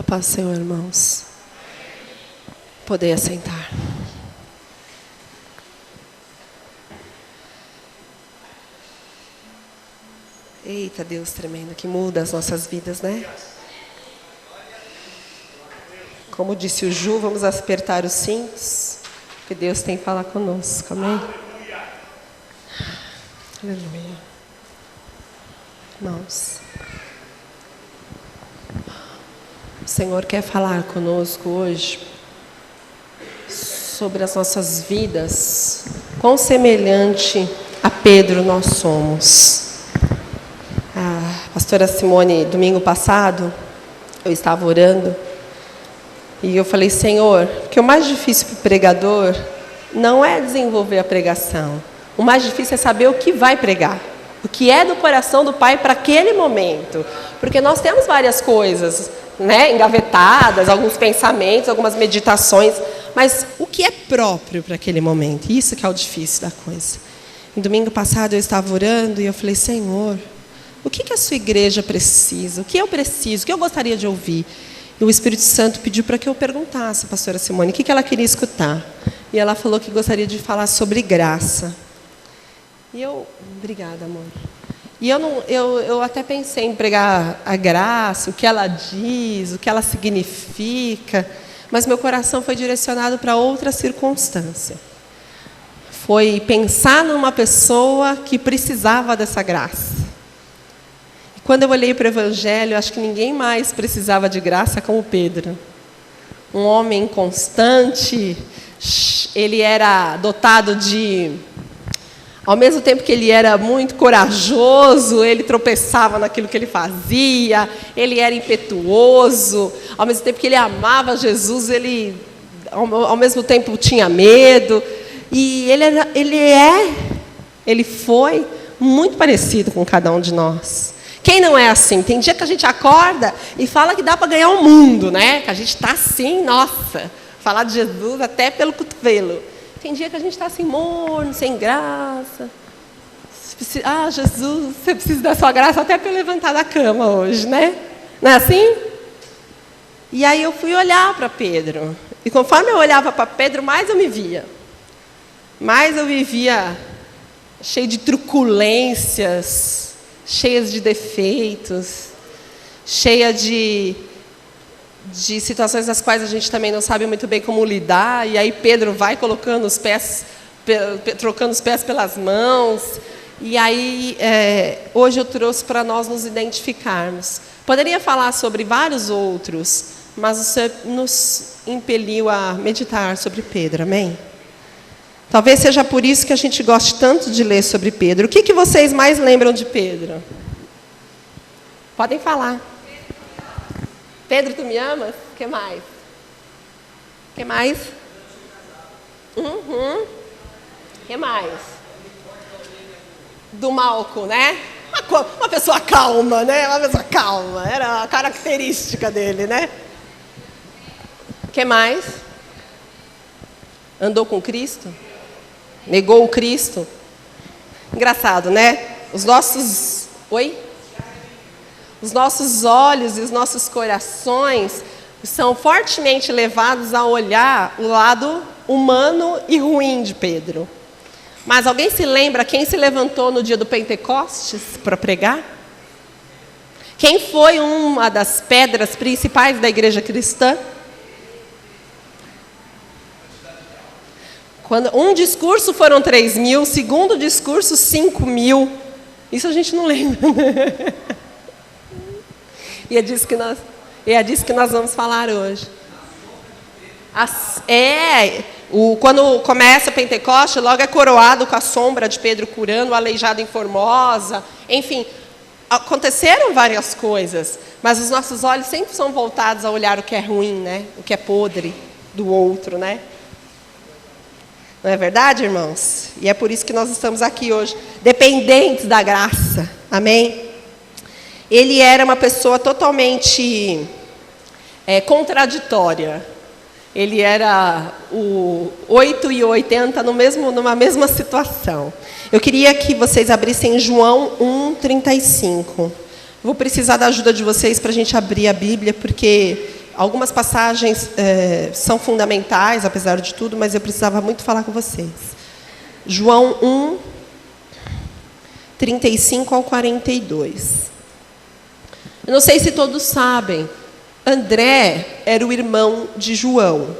paz do Senhor, irmãos. Poder assentar. Eita, Deus tremendo, que muda as nossas vidas, né? Como disse o Ju, vamos apertar os cintos, porque Deus tem que falar conosco, amém? Aleluia. Irmãos, o Senhor quer falar conosco hoje sobre as nossas vidas, quão semelhante a Pedro nós somos. A pastora Simone, domingo passado, eu estava orando e eu falei, Senhor, que o mais difícil para o pregador não é desenvolver a pregação, o mais difícil é saber o que vai pregar, o que é do coração do Pai para aquele momento, porque nós temos várias coisas, né, engavetadas, alguns pensamentos, algumas meditações, mas o que é próprio para aquele momento? Isso que é o difícil da coisa. No domingo passado eu estava orando e eu falei, Senhor, o que a sua igreja precisa? O que eu preciso? O que eu gostaria de ouvir? E o Espírito Santo pediu para que eu perguntasse à pastora Simone o que ela queria escutar. E ela falou que gostaria de falar sobre graça. E eu, obrigada, amor. E eu até pensei em pregar a graça, o que ela diz, o que ela significa, mas meu coração foi direcionado para outra circunstância. Foi pensar numa pessoa que precisava dessa graça. E quando eu olhei para o Evangelho, acho que ninguém mais precisava de graça como Pedro. Um homem constante, ele era dotado de... Ao mesmo tempo que ele era muito corajoso, ele tropeçava naquilo que ele fazia, ele era impetuoso, ao mesmo tempo que ele amava Jesus, ele ao mesmo tempo tinha medo. E ele foi muito parecido com cada um de nós. Quem não é assim? Tem dia que a gente acorda e fala que dá para ganhar o mundo, né? Que a gente está assim, nossa, falar de Jesus até pelo cotovelo. Tem dia que a gente está assim, morno, sem graça. Ah, Jesus, você precisa da sua graça até para eu levantar da cama hoje, né? Não é assim? E aí eu fui olhar para Pedro. E conforme eu olhava para Pedro, mais eu me via. Mais eu vivia cheio de truculências, cheias de defeitos, cheia de situações nas quais a gente também não sabe muito bem como lidar, e aí Pedro vai colocando os pés, trocando os pés pelas mãos, e aí hoje eu trouxe para nós nos identificarmos. Poderia falar sobre vários outros, mas você nos impeliu a meditar sobre Pedro, amém? Talvez seja por isso que a gente goste tanto de ler sobre Pedro. O que vocês mais lembram de Pedro? Podem falar. Pedro, tu me amas? O que mais? O que mais? O que mais? Do Malco, né? Uma pessoa calma, né? Uma pessoa calma. Era a característica dele, né? O que mais? Andou com Cristo? Negou o Cristo? Engraçado, né? Os nossos... Oi? Os nossos olhos e os nossos corações são fortemente levados a olhar o lado humano e ruim de Pedro. Mas alguém se lembra quem se levantou no dia do Pentecostes para pregar? Quem foi uma das pedras principais da igreja cristã? Quando um discurso foram 3.000, o segundo discurso 5.000. Isso a gente não lembra, né? E é disso que nós vamos falar hoje. Quando começa o Pentecoste, logo é coroado com a sombra de Pedro curando o aleijado em Formosa. Enfim, aconteceram várias coisas, mas os nossos olhos sempre são voltados a olhar o que é ruim, né? O que é podre do outro, né? Não é verdade, irmãos? E é por isso que nós estamos aqui hoje, dependentes da graça. Amém? Ele era uma pessoa totalmente contraditória. Ele era o 8 e 80 numa mesma situação. Eu queria que vocês abrissem João 1:35. Vou precisar da ajuda de vocês para a gente abrir a Bíblia, porque algumas passagens são fundamentais, apesar de tudo, mas eu precisava muito falar com vocês. João 1, 35 ao 42. Eu não sei se todos sabem, André era o irmão de João.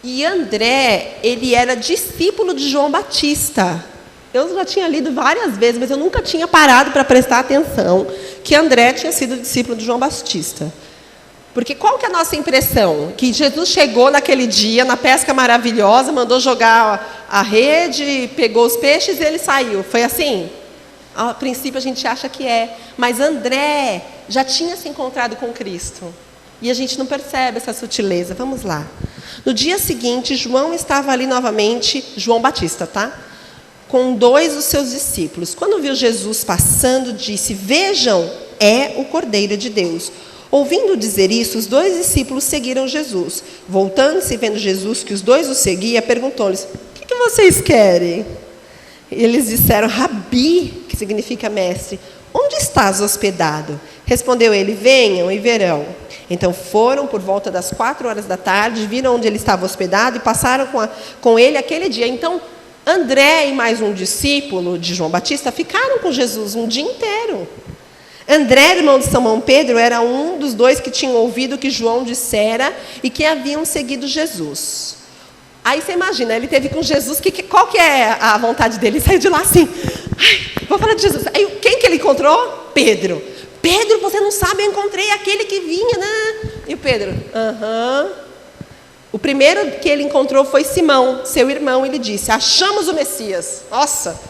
E André, ele era discípulo de João Batista. Eu já tinha lido várias vezes, mas eu nunca tinha parado para prestar atenção que André tinha sido discípulo de João Batista. Porque qual que é a nossa impressão? Que Jesus chegou naquele dia, na pesca maravilhosa, mandou jogar a rede, pegou os peixes e ele saiu. Foi assim? A princípio a gente acha que é. Mas André já tinha se encontrado com Cristo. E a gente não percebe essa sutileza. Vamos lá. No dia seguinte, João estava ali novamente, João Batista, tá? Com 2 dos seus discípulos. Quando viu Jesus passando, disse: "Vejam, é o Cordeiro de Deus." Ouvindo dizer isso, os 2 discípulos seguiram Jesus. Voltando-se e vendo Jesus, que os 2 o seguiam, perguntou-lhes: "O que vocês querem?" E eles disseram: "Rabi", que significa mestre, "onde estás hospedado?" Respondeu ele: "Venham e verão." Então foram por volta das 4 da tarde, viram onde ele estava hospedado e passaram com ele aquele dia. Então André e mais um discípulo de João Batista ficaram com Jesus um dia inteiro. André, irmão de Simão Pedro, era um dos 2 que tinham ouvido o que João dissera e que haviam seguido Jesus. Aí você imagina, ele teve com Jesus, qual que é a vontade dele? Ele saiu de lá assim: "Ai, vou falar de Jesus." Aí quem que ele encontrou? Pedro. "Pedro, você não sabe, eu encontrei aquele que vinha, né?" E o Pedro: "Aham." O primeiro que ele encontrou foi Simão, seu irmão. Ele disse: "Achamos o Messias." Nossa,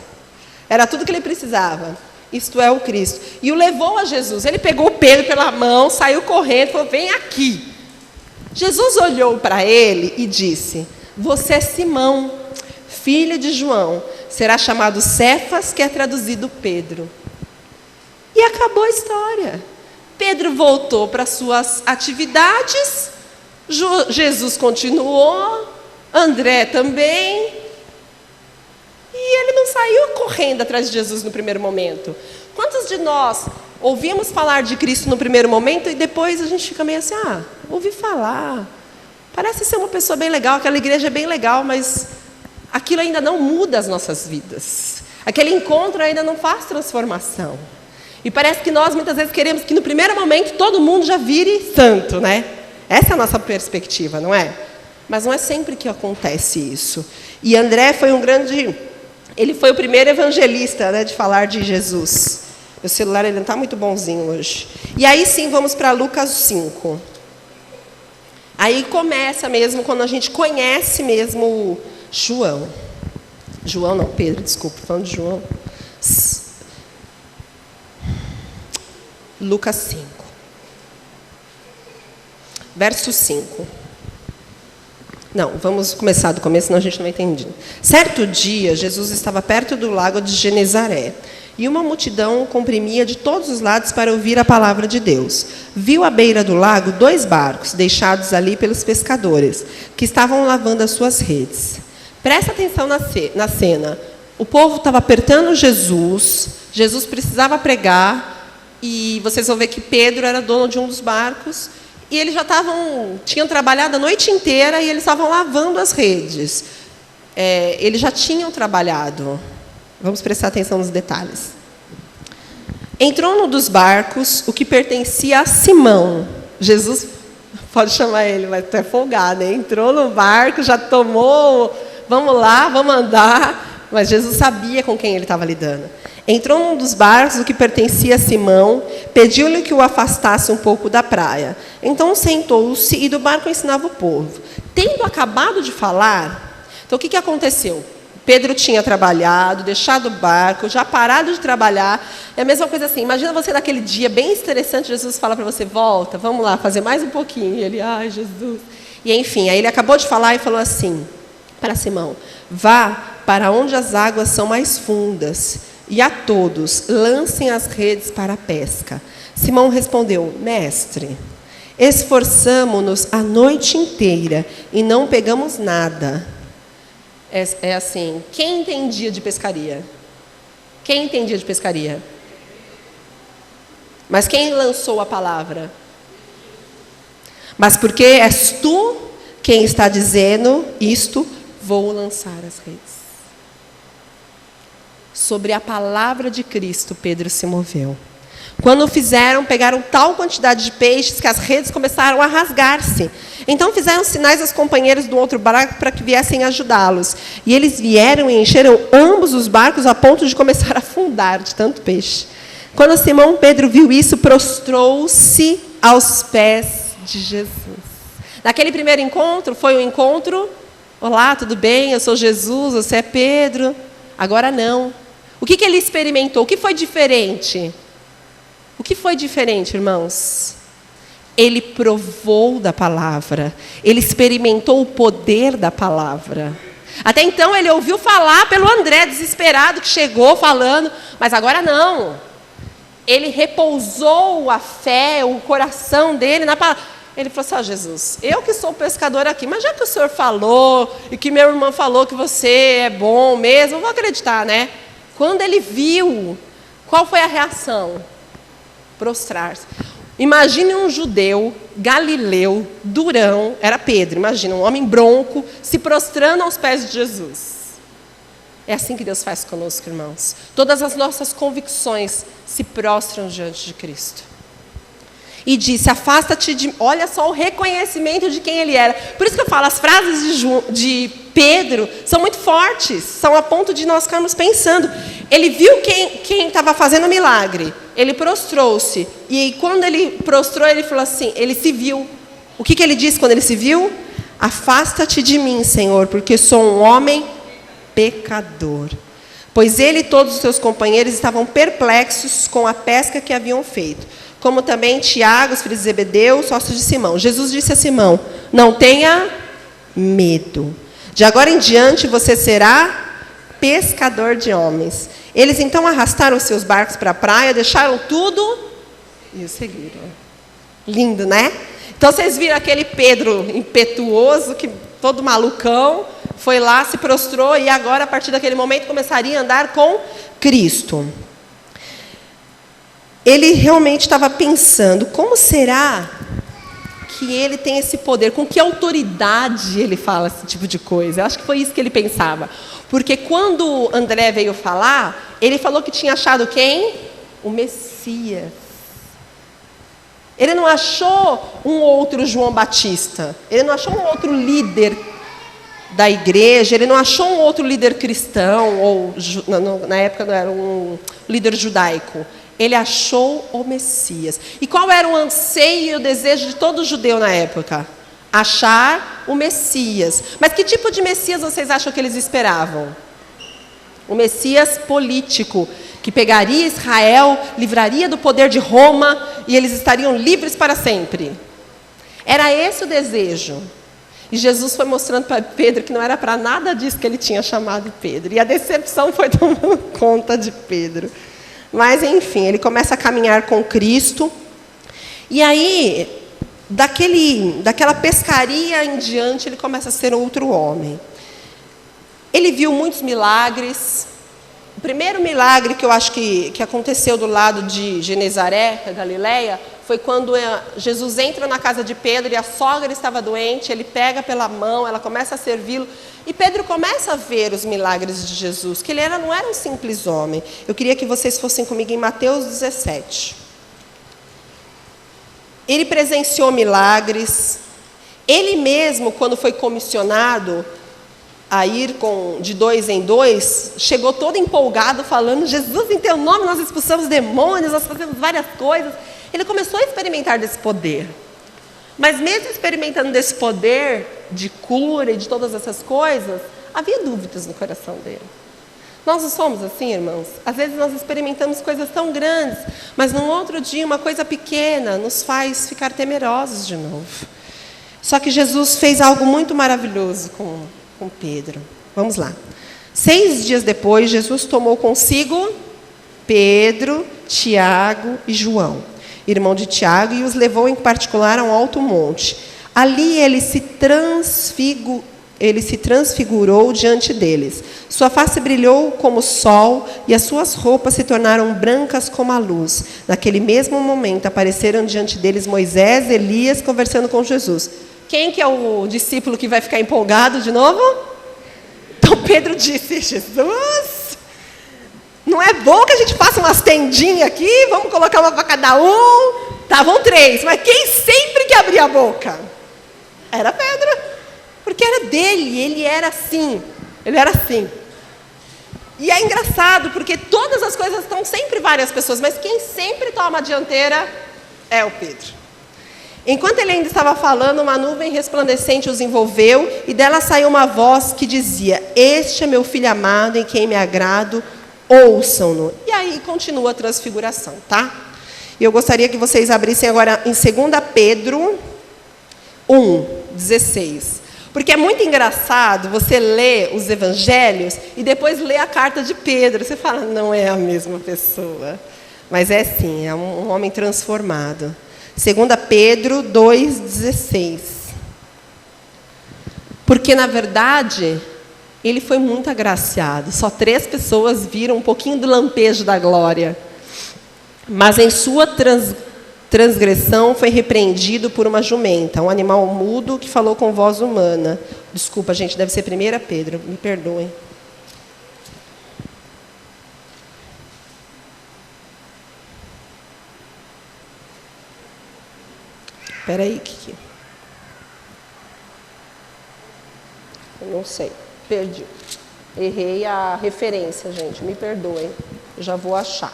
era tudo que ele precisava. Isto é o Cristo. E o levou a Jesus. Ele pegou Pedro pela mão, saiu correndo e falou: "Vem aqui." Jesus olhou para ele e disse: "Você é Simão, filho de João. Será chamado Cefas, que é traduzido Pedro." E acabou a história. Pedro voltou para suas atividades, Jesus continuou, André também. E ele não saiu correndo atrás de Jesus no primeiro momento. Quantos de nós ouvimos falar de Cristo no primeiro momento e depois a gente fica meio assim: ouvi falar, parece ser uma pessoa bem legal, aquela igreja é bem legal, mas aquilo ainda não muda as nossas vidas. Aquele encontro ainda não faz transformação. E parece que nós muitas vezes queremos que no primeiro momento todo mundo já vire santo, né? Essa é a nossa perspectiva, não é? Mas não é sempre que acontece isso. E André foi ele foi o primeiro evangelista, né, de falar de Jesus. Meu celular ele não está muito bonzinho hoje. E aí sim, vamos para Lucas 5. Aí começa mesmo, quando a gente conhece mesmo João. João não, Pedro, desculpa, falando de João. Lucas 5. Verso 5. Não, vamos começar do começo, senão a gente não vai entender. Certo dia, Jesus estava perto do lago de Genezaré, e uma multidão o comprimia de todos os lados para ouvir a palavra de Deus. Viu à beira do lago 2 barcos, deixados ali pelos pescadores, que estavam lavando as suas redes. Presta atenção na cena. O povo estava apertando Jesus precisava pregar, e vocês vão ver que Pedro era dono de um dos barcos, e eles já tinham trabalhado a noite inteira e eles estavam lavando as redes. Eles já tinham trabalhado. Vamos prestar atenção nos detalhes. Entrou num dos barcos o que pertencia a Simão. Jesus, pode chamar ele, mas tu é folgado, hein? Entrou no barco, já tomou, vamos lá, vamos andar. Mas Jesus sabia com quem ele estava lidando. Entrou num dos barcos, o que pertencia a Simão, pediu-lhe que o afastasse um pouco da praia. Então sentou-se e do barco ensinava o povo. Tendo acabado de falar, então o que aconteceu? Pedro tinha trabalhado, deixado o barco, já parado de trabalhar. É a mesma coisa assim, imagina você naquele dia bem estressante, Jesus fala para você: volta, vamos lá, fazer mais um pouquinho. E ele: ai, Jesus. E enfim, aí ele acabou de falar e falou assim para Simão: vá para onde as águas são mais fundas, e a todos lancem as redes para a pesca. Simão respondeu: mestre, esforçamo-nos a noite inteira e não pegamos nada. É assim, quem entendia de pescaria? Quem entendia de pescaria? Mas quem lançou a palavra? Mas porque és tu quem está dizendo isto, vou lançar as redes. Sobre a palavra de Cristo, Pedro se moveu. Quando o fizeram, pegaram tal quantidade de peixes que as redes começaram a rasgar-se. Então fizeram sinais aos companheiros do outro barco para que viessem ajudá-los. E eles vieram e encheram ambos os barcos a ponto de começar a afundar de tanto peixe. Quando Simão Pedro viu isso, prostrou-se aos pés de Jesus. Naquele primeiro encontro, foi um encontro, olá, tudo bem? Eu sou Jesus, você é Pedro. Agora não. O que ele experimentou? O que foi diferente? O que foi diferente, irmãos? Ele provou da palavra. Ele experimentou o poder da palavra. Até então ele ouviu falar pelo André, desesperado, que chegou falando, mas agora não. Ele repousou a fé, o coração dele na palavra. Ele falou assim, Jesus, eu que sou pescador aqui, mas já que o senhor falou, e que meu irmão falou que você é bom mesmo, eu vou acreditar, né? Quando ele viu, qual foi a reação? Prostrar-se. Imagine um judeu, galileu, durão, era Pedro, imagina, um homem bronco, se prostrando aos pés de Jesus. É assim que Deus faz conosco, irmãos. Todas as nossas convicções se prostram diante de Cristo. E disse, afasta-te de... Olha só o reconhecimento de quem ele era. Por isso que eu falo, as frases de Pedro são muito fortes, são a ponto de nós ficarmos pensando. Ele viu quem estava fazendo o milagre, ele prostrou-se. E quando ele prostrou, ele falou assim, ele se viu. O que ele disse quando ele se viu? Afasta-te de mim, Senhor, porque sou um homem pecador. Pois ele e todos os seus companheiros estavam perplexos com a pesca que haviam feito. Como também Tiago, os filhos de Zebedeu, sócios de Simão. Jesus disse a Simão, não tenha medo. De agora em diante você será pescador de homens. Eles então arrastaram seus barcos para a praia, deixaram tudo e o seguiram. Lindo, né? Então vocês viram aquele Pedro impetuoso, que todo malucão, foi lá, se prostrou e agora, a partir daquele momento, começaria a andar com Cristo. Ele realmente estava pensando, como será que ele tem esse poder? Com que autoridade ele fala esse tipo de coisa? Eu acho que foi isso que ele pensava. Porque quando André veio falar, ele falou que tinha achado quem? O Messias. Ele não achou um outro João Batista. Ele não achou um outro líder da igreja. Ele não achou um outro líder cristão, ou na época não era um líder judaico. Ele achou o Messias. E qual era o anseio e o desejo de todo judeu na época? Achar o Messias. Mas que tipo de Messias vocês acham que eles esperavam? O Messias político, que pegaria Israel, livraria do poder de Roma, e eles estariam livres para sempre. Era esse o desejo. E Jesus foi mostrando para Pedro que não era para nada disso que ele tinha chamado Pedro. E a decepção foi tomando conta de Pedro. Mas, enfim, ele começa a caminhar com Cristo. E aí, daquela pescaria em diante, ele começa a ser outro homem. Ele viu muitos milagres. O primeiro milagre que eu acho que aconteceu do lado de Genezaré, da Galileia, foi quando Jesus entra na casa de Pedro e a sogra estava doente, ele pega pela mão, ela começa a servi-lo. E Pedro começa a ver os milagres de Jesus, que ele não era um simples homem. Eu queria que vocês fossem comigo em Mateus 17. Ele presenciou milagres. Ele mesmo, quando foi comissionado a ir de 2 em 2, chegou todo empolgado falando, Jesus, em teu nome nós expulsamos demônios, nós fazemos várias coisas. Ele começou a experimentar desse poder. Mas mesmo experimentando desse poder de cura e de todas essas coisas, havia dúvidas no coração dele. Nós não somos assim, irmãos? Às vezes nós experimentamos coisas tão grandes, mas num outro dia uma coisa pequena nos faz ficar temerosos de novo. Só que Jesus fez algo muito maravilhoso com Pedro. Vamos lá. 6 dias depois, Jesus tomou consigo Pedro, Tiago e João, irmão de Tiago, e os levou em particular a um alto monte. Ali ele se ele se transfigurou diante deles. Sua face brilhou como o sol e as suas roupas se tornaram brancas como a luz. Naquele mesmo momento apareceram diante deles Moisés e Elias conversando com Jesus. Quem que é o discípulo que vai ficar empolgado de novo? Então Pedro disse: Jesus, não é bom que a gente faça umas tendinhas aqui? Vamos colocar uma para cada um? Estavam 3, mas quem sempre que abria a boca? Era Pedro. Porque era dele, ele era assim. Ele era assim. E é engraçado, porque todas as coisas estão sempre várias pessoas, mas quem sempre toma a dianteira é o Pedro. Enquanto ele ainda estava falando, uma nuvem resplandecente os envolveu, e dela saiu uma voz que dizia: Este é meu filho amado, em quem me agrado, ouçam-no. E aí continua a transfiguração, tá? E eu gostaria que vocês abrissem agora em 2 Pedro 1:16. Porque é muito engraçado você ler os evangelhos e depois ler a carta de Pedro. Você fala, não é a mesma pessoa. Mas é sim, é um homem transformado. 2 Pedro 2:16. Porque, na verdade, ele foi muito agraciado. Só 3 pessoas viram um pouquinho do lampejo da glória. Mas em sua transgressão foi repreendido por uma jumenta, um animal mudo que falou com voz humana. Desculpa, gente, deve ser 1 Pedro, me perdoem. Espera aí, Kiki. Eu não sei, perdi. Errei a referência, gente, me perdoem. Eu já vou achar.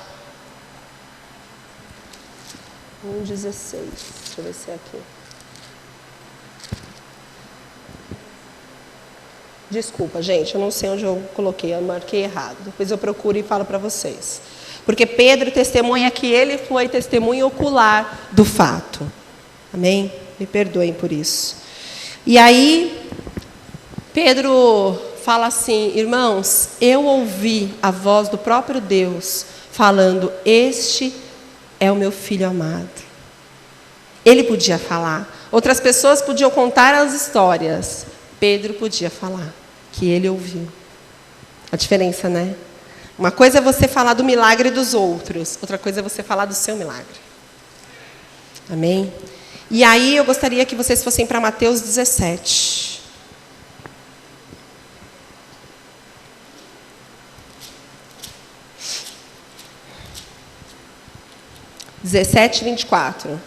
1:16. Deixa eu ver se é aqui. Desculpa, gente, eu não sei onde eu coloquei, eu marquei errado. Depois eu procuro e falo para vocês. Porque Pedro testemunha que ele foi testemunha ocular do fato. Amém? Me perdoem por isso. E aí, Pedro fala assim: irmãos, eu ouvi a voz do próprio Deus falando: Este é o meu filho amado. Ele podia falar. Outras pessoas podiam contar as histórias. Pedro podia falar que ele ouviu. A diferença, né? Uma coisa é você falar do milagre dos outros. Outra coisa é você falar do seu milagre. Amém? E aí eu gostaria que vocês fossem para Mateus 17. (17, 24).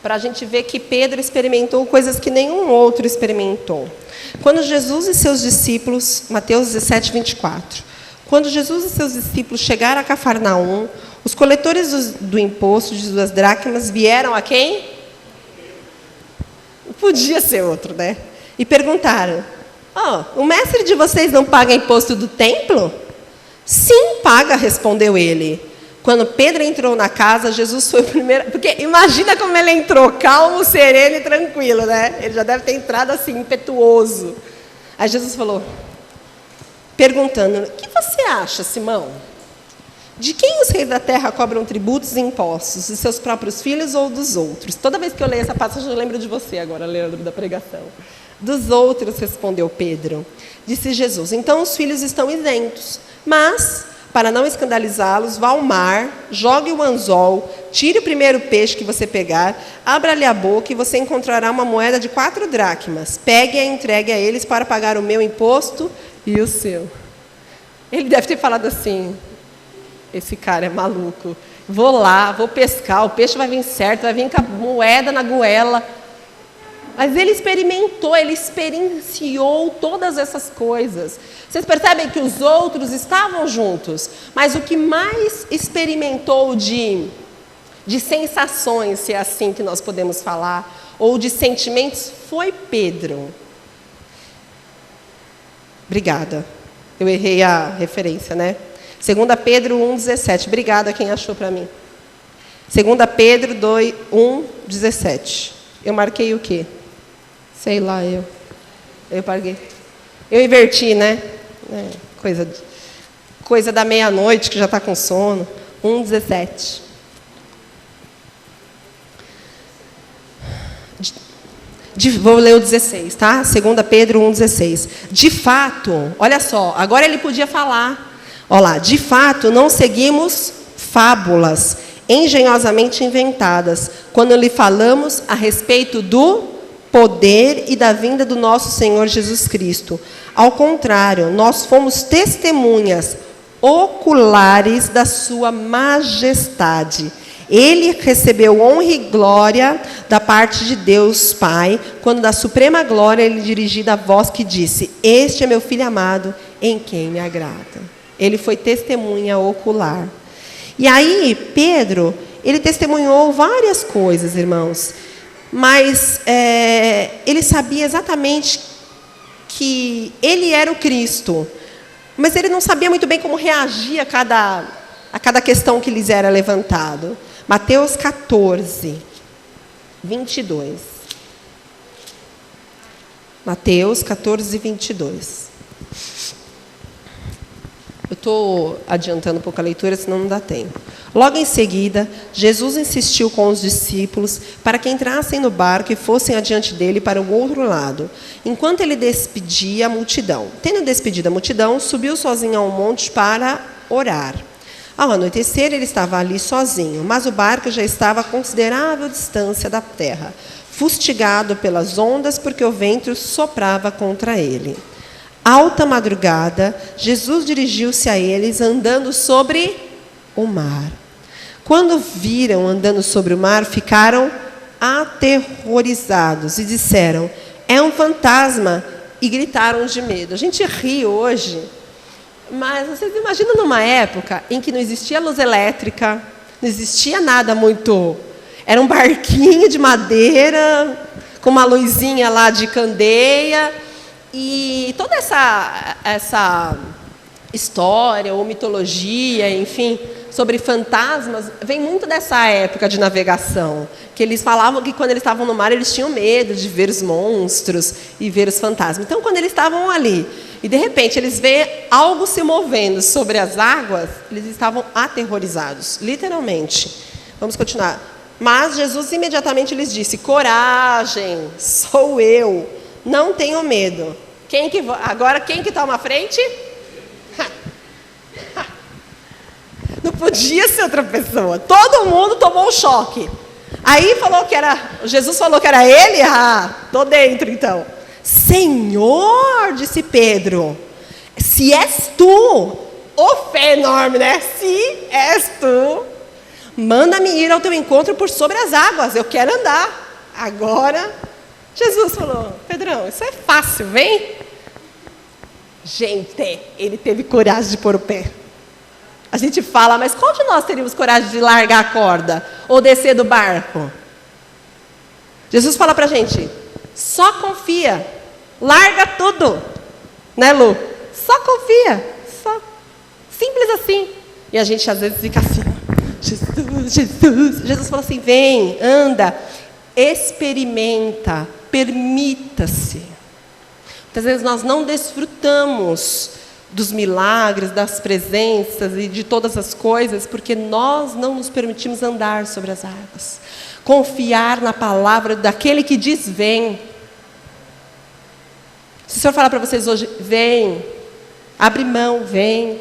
Para a gente ver que Pedro experimentou coisas que nenhum outro experimentou. Quando Jesus e seus discípulos, Mateus 17, 24. Quando Jesus e seus discípulos chegaram a Cafarnaum, os coletores do imposto de 2 dracmas vieram a quem? Podia ser outro, né? E perguntaram: o mestre de vocês não paga imposto do templo? Sim, paga, respondeu ele. Quando Pedro entrou na casa, Jesus foi o primeiro... Porque imagina como ele entrou, calmo, sereno e tranquilo, né? Ele já deve ter entrado assim, impetuoso. Aí Jesus falou, perguntando: o que você acha, Simão? De quem os reis da terra cobram tributos e impostos? De seus próprios filhos ou dos outros? Toda vez que eu leio essa passagem, eu lembro de você agora, Leandro, da pregação. Dos outros, respondeu Pedro. Disse Jesus: então os filhos estão isentos, mas... para não escandalizá-los, vá ao mar, jogue o anzol, tire o primeiro peixe que você pegar, abra-lhe a boca e você encontrará uma moeda de 4 dracmas. Pegue-a e entregue a eles para pagar o meu imposto e o seu. Ele deve ter falado assim: esse cara é maluco. Vou lá, vou pescar, o peixe vai vir certo, vai vir com a moeda na goela. Mas ele experimentou, ele experienciou todas essas coisas. Vocês percebem que os outros estavam juntos, mas o que mais experimentou de sensações, se é assim que nós podemos falar, ou de sentimentos, foi Pedro. Obrigada. Eu errei a referência, né? 2 Pedro 1,17. Obrigada quem achou para mim. 2 Pedro 1,17. Eu marquei o quê? Sei lá, eu paguei. Eu inverti, né? Coisa da meia-noite, que já está com sono. 1,17. Vou ler o 16, tá? 2 Pedro 1,16. De fato, olha só, agora ele podia falar. Olha lá, de fato, não seguimos fábulas engenhosamente inventadas, quando lhe falamos a respeito do poder e da vinda do nosso Senhor Jesus Cristo. Ao contrário, nós fomos testemunhas oculares da sua majestade. Ele recebeu honra e glória da parte de Deus Pai, quando da suprema glória ele dirigida a voz que disse: este é meu Filho amado, em quem me agrada. Ele foi testemunha ocular. E aí, Pedro, ele testemunhou várias coisas, irmãos, mas ele sabia exatamente que ele era o Cristo, mas ele não sabia muito bem como reagir a cada questão que lhes era levantado. Mateus 14, 22. Mateus 14, 22. Eu estou adiantando um pouco a leitura, senão não dá tempo. Logo em seguida, Jesus insistiu com os discípulos para que entrassem no barco e fossem adiante dele para o outro lado, enquanto ele despedia a multidão. Tendo despedido a multidão, subiu sozinho ao monte para orar. Ao anoitecer, ele estava ali sozinho, mas o barco já estava a considerável distância da terra, fustigado pelas ondas, porque o vento soprava contra ele. Alta madrugada, Jesus dirigiu-se a eles andando sobre o mar. Quando viram andando sobre o mar, ficaram aterrorizados e disseram: é um fantasma, e gritaram de medo. A gente ri hoje, mas vocês imaginam numa época em que não existia luz elétrica, não existia nada muito... Era um barquinho de madeira, com uma luzinha lá de candeia, e toda essa história ou mitologia, enfim, sobre fantasmas, vem muito dessa época de navegação, que eles falavam que quando eles estavam no mar, eles tinham medo de ver os monstros e ver os fantasmas. Então, quando eles estavam ali, e de repente eles veem algo se movendo sobre as águas, eles estavam aterrorizados, literalmente. Vamos continuar. Mas Jesus imediatamente lhes disse: coragem, sou eu, não tenham medo. Agora quem que toma a frente? Não podia ser outra pessoa. Todo mundo tomou um choque. Aí Jesus falou que era ele. Tô dentro então. Senhor, disse Pedro, se és tu, fé enorme, né? Se és tu, manda-me ir ao teu encontro por sobre as águas. Eu quero andar. Agora, Jesus falou: Pedrão, isso é fácil, vem. Gente, ele teve coragem de pôr o pé. A gente fala, mas qual de nós teríamos coragem de largar a corda ou descer do barco? Jesus fala pra gente: só confia, larga tudo, né, Lu? Só confia, só. Simples assim. E a gente às vezes fica assim: Jesus, Jesus. Jesus fala assim: vem, anda, experimenta, permita-se. Muitas vezes nós não desfrutamos dos milagres, das presenças e de todas as coisas, porque nós não nos permitimos andar sobre as águas. Confiar na palavra daquele que diz: vem. Se o Senhor falar para vocês hoje: vem, abre mão, vem,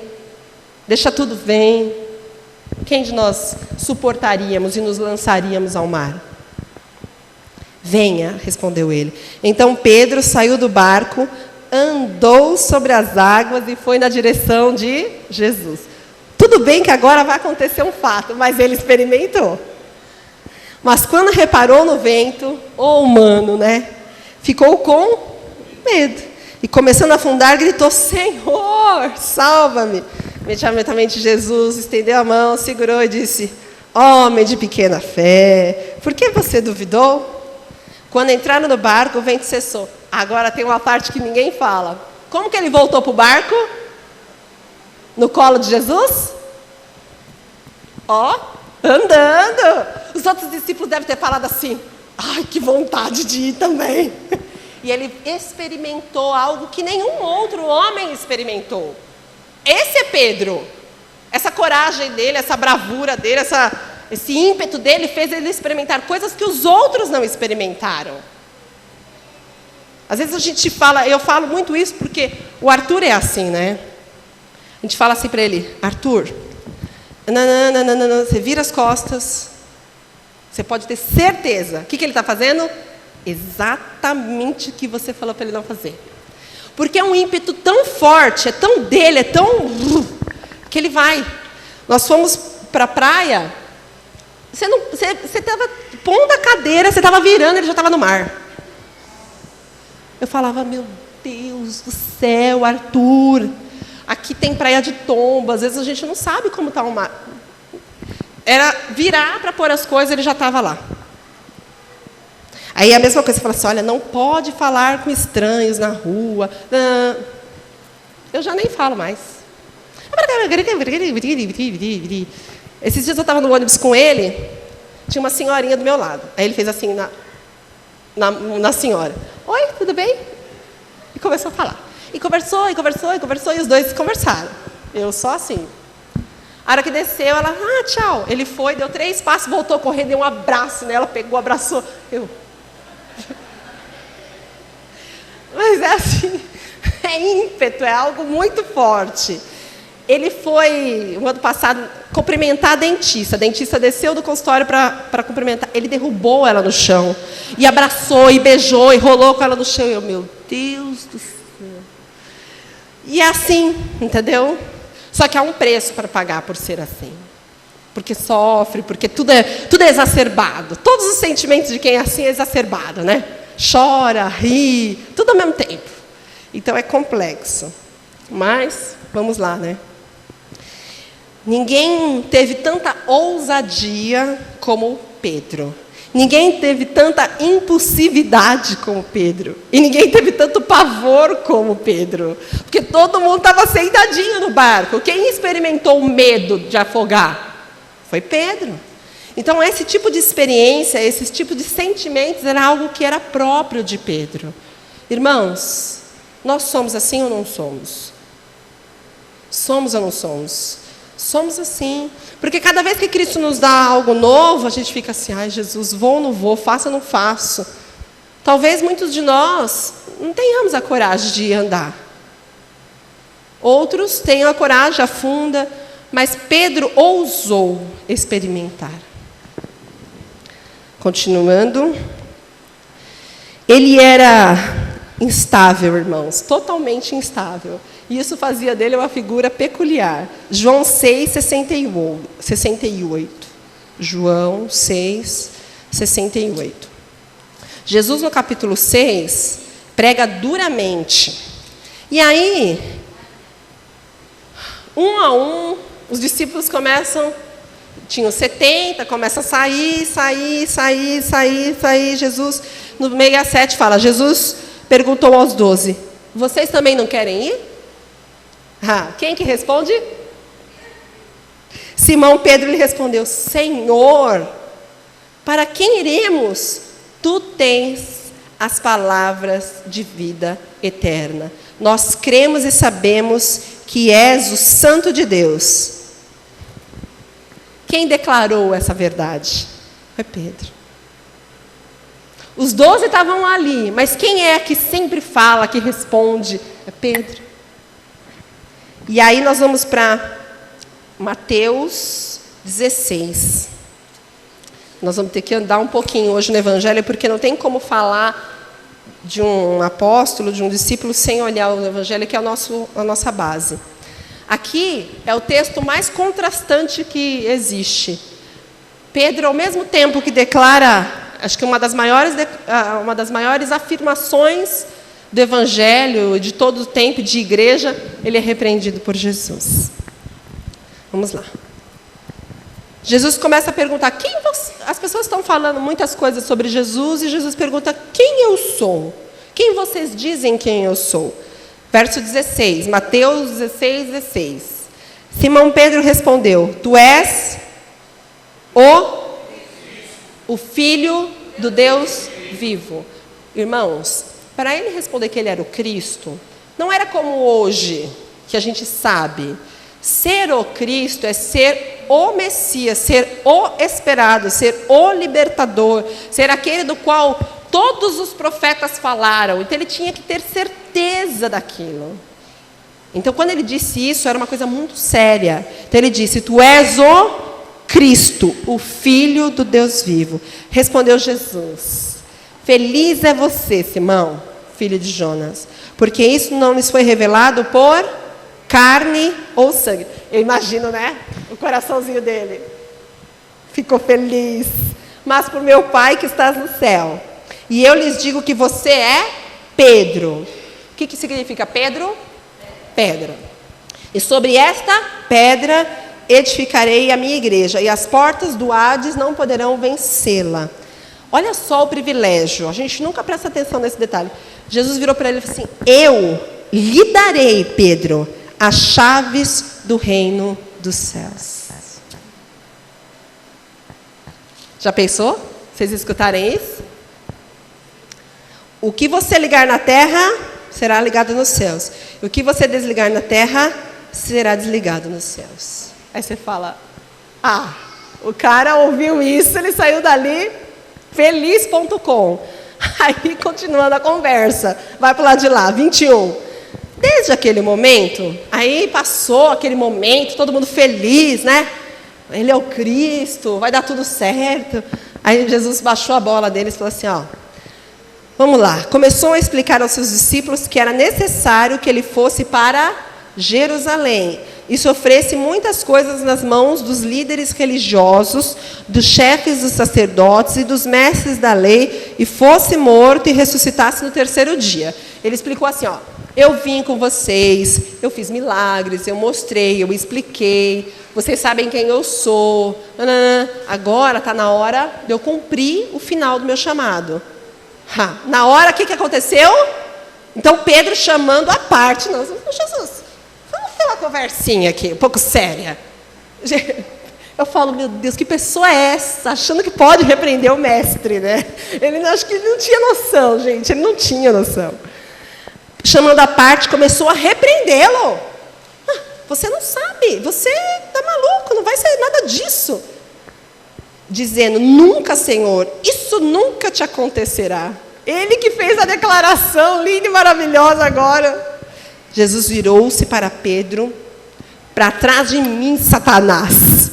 deixa tudo, vem. Quem de nós suportaríamos e nos lançaríamos ao mar? Venha, respondeu ele. Então Pedro saiu do barco, andou sobre as águas e foi na direção de Jesus. Tudo bem que agora vai acontecer um fato, mas ele experimentou. Mas quando reparou no vento, o humano, né, ficou com medo. E começando a afundar, gritou: Senhor, salva-me. Imediatamente Jesus estendeu a mão, segurou e disse: homem de pequena fé, por que você duvidou? Quando entraram no barco, o vento cessou. Agora tem uma parte que ninguém fala. Como que ele voltou para o barco? No colo de Jesus? Andando. Os outros discípulos devem ter falado assim: ai, que vontade de ir também. E ele experimentou algo que nenhum outro homem experimentou. Esse é Pedro. Essa coragem dele, essa bravura dele, esse ímpeto dele fez ele experimentar coisas que os outros não experimentaram. Às vezes a gente fala, eu falo muito isso porque o Arthur é assim, né? A gente fala assim para ele, Arthur, você vira as costas, você pode ter certeza. O que ele está fazendo? Exatamente o que você falou para ele não fazer. Porque é um ímpeto tão forte, é tão dele, é tão... que ele vai. Nós fomos para a praia, você estava pondo a cadeira, você estava virando, ele já estava no mar. Eu falava, meu Deus do céu, Arthur, aqui tem praia de tomba, às vezes a gente não sabe como está o mar. Era virar para pôr as coisas, ele já estava lá. Aí a mesma coisa, você fala assim, olha, não pode falar com estranhos na rua. Eu já nem falo mais. Esses dias eu estava no ônibus com ele, tinha uma senhorinha do meu lado. Aí ele fez assim na senhora. Oi, tudo bem? E começou a falar. E conversou, e os dois conversaram. Eu só assim. A hora que desceu, ela, tchau. Ele foi, deu 3 passos, voltou correndo, deu um abraço nela, pegou, abraçou. Eu... Mas é assim, é ímpeto, é algo muito forte. Ele foi, no ano passado, cumprimentar a dentista. A dentista desceu do consultório para cumprimentar. Ele derrubou ela no chão. E abraçou, e beijou, e rolou com ela no chão. Eu, meu Deus do céu. E é assim, entendeu? Só que há um preço para pagar por ser assim. Porque sofre, porque tudo é exacerbado. Todos os sentimentos de quem é assim é exacerbado, né? Chora, ri, tudo ao mesmo tempo. Então é complexo. Mas, vamos lá, né? Ninguém teve tanta ousadia como Pedro. Ninguém teve tanta impulsividade como Pedro. E ninguém teve tanto pavor como Pedro. Porque todo mundo estava sentadinho no barco. Quem experimentou o medo de afogar? Foi Pedro. Então, esse tipo de experiência, esse tipo de sentimentos, era algo que era próprio de Pedro. Irmãos, nós somos assim ou não somos? Somos ou não somos? Somos assim. Porque cada vez que Cristo nos dá algo novo, a gente fica assim, ai Jesus, vou ou não vou, faço ou não faço. Talvez muitos de nós não tenhamos a coragem de andar. Outros tenham a coragem, afunda, mas Pedro ousou experimentar. Continuando. Ele era instável, irmãos, totalmente instável. E isso fazia dele uma figura peculiar. João 6, 68. João 6, 68. Jesus, no capítulo 6, prega duramente. E aí, um a um, os discípulos começam... Tinham 70, começa a sair. Jesus, no 67, fala... Jesus perguntou aos 12, vocês também não querem ir? Quem que responde? Simão Pedro lhe respondeu, Senhor, para quem iremos? Tu tens as palavras de vida eterna. Nós cremos e sabemos que és o Santo de Deus. Quem declarou essa verdade? Foi Pedro. Os 12 estavam ali, mas quem é que sempre fala, que responde? É Pedro. E aí nós vamos para Mateus 16. Nós vamos ter que andar um pouquinho hoje no Evangelho, porque não tem como falar de um apóstolo, de um discípulo, sem olhar o Evangelho, que é a nossa base. Aqui é o texto mais contrastante que existe. Pedro, ao mesmo tempo que declara, acho que uma das maiores afirmações do Evangelho, de todo o tempo de igreja, ele é repreendido por Jesus. Vamos lá. Jesus começa a perguntar, as pessoas estão falando muitas coisas sobre Jesus, e Jesus pergunta, quem eu sou? Quem vocês dizem quem eu sou? Verso 16, Mateus 16, 16. Simão Pedro respondeu, tu és o Filho do Deus vivo. Irmãos, para ele responder que ele era o Cristo, não era como hoje, que a gente sabe. Ser o Cristo é ser o Messias, ser o esperado, ser o libertador, ser aquele do qual todos os profetas falaram. Então ele tinha que ter certeza daquilo. Então quando ele disse isso, era uma coisa muito séria. Então ele disse: tu és o Cristo, o Filho do Deus vivo. Respondeu Jesus: feliz é você, Simão, filho de Jonas, porque isso não lhes foi revelado por carne ou sangue. Eu imagino, né? O coraçãozinho dele ficou feliz. Mas por meu Pai que estás no céu. E eu lhes digo que você é Pedro. O que significa Pedro? Pedra. E sobre esta pedra edificarei a minha igreja, e as portas do Hades não poderão vencê-la. Olha só o privilégio. A gente nunca presta atenção nesse detalhe. Jesus virou para ele e falou assim: eu lhe darei, Pedro, as chaves do reino dos céus. Já pensou? Vocês escutarem isso? O que você ligar na terra será ligado nos céus. E o que você desligar na terra será desligado nos céus. Aí você fala: ah, o cara ouviu isso, ele saiu dali feliz.com. Aí, continuando a conversa, vai para o lado de lá, 21. Desde aquele momento, aí passou aquele momento, todo mundo feliz, né? Ele é o Cristo, vai dar tudo certo. Aí Jesus baixou a bola deles e falou assim: ó, vamos lá. Começou a explicar aos seus discípulos que era necessário que ele fosse para Jerusalém e sofresse muitas coisas nas mãos dos líderes religiosos, dos chefes dos sacerdotes e dos mestres da lei, e fosse morto e ressuscitasse no terceiro dia. Ele explicou assim: ó, eu vim com vocês, eu fiz milagres, eu mostrei, eu expliquei, vocês sabem quem eu sou. Agora está na hora de eu cumprir o final do meu chamado. Na hora, o que aconteceu? Então Pedro chamando à parte: não, Jesus, vamos ter uma conversinha aqui, um pouco séria. Eu falo: meu Deus, que pessoa é essa? Achando que pode repreender o mestre, né? Acho que ele não tinha noção, gente, ele não tinha noção. Chamando à parte, começou a repreendê-lo. Você não sabe, você está maluco, não vai ser nada disso. Dizendo: nunca, Senhor, isso nunca te acontecerá. Ele que fez a declaração linda e maravilhosa agora. Jesus virou-se para Pedro: para trás de mim, Satanás.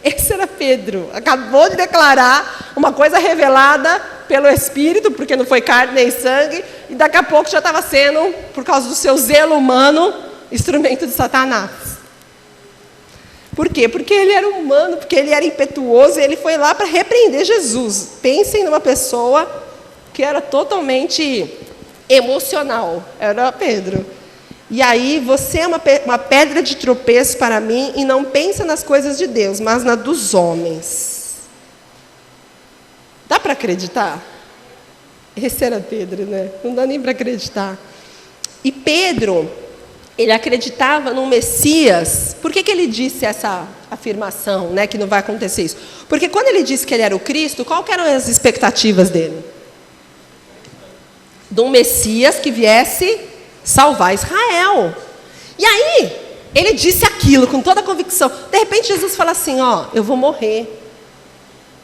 Esse era Pedro, acabou de declarar uma coisa revelada pelo Espírito, porque não foi carne nem sangue, e daqui a pouco já estava sendo, por causa do seu zelo humano, instrumento de Satanás. Por quê? Porque ele era humano, porque ele era impetuoso, e ele foi lá para repreender Jesus. Pensem numa pessoa que era totalmente emocional, era Pedro. E aí, você é uma pedra de tropeço para mim, e não pensa nas coisas de Deus, mas na dos homens. Dá para acreditar? Esse era Pedro, né? Não dá nem para acreditar. E Pedro, ele acreditava no Messias. Por que ele disse essa afirmação, né, que não vai acontecer isso? Porque quando ele disse que ele era o Cristo, qual eram as expectativas dele? De um Messias que viesse salvar Israel. E aí, ele disse aquilo com toda a convicção. De repente, Jesus fala assim: ó, eu vou morrer.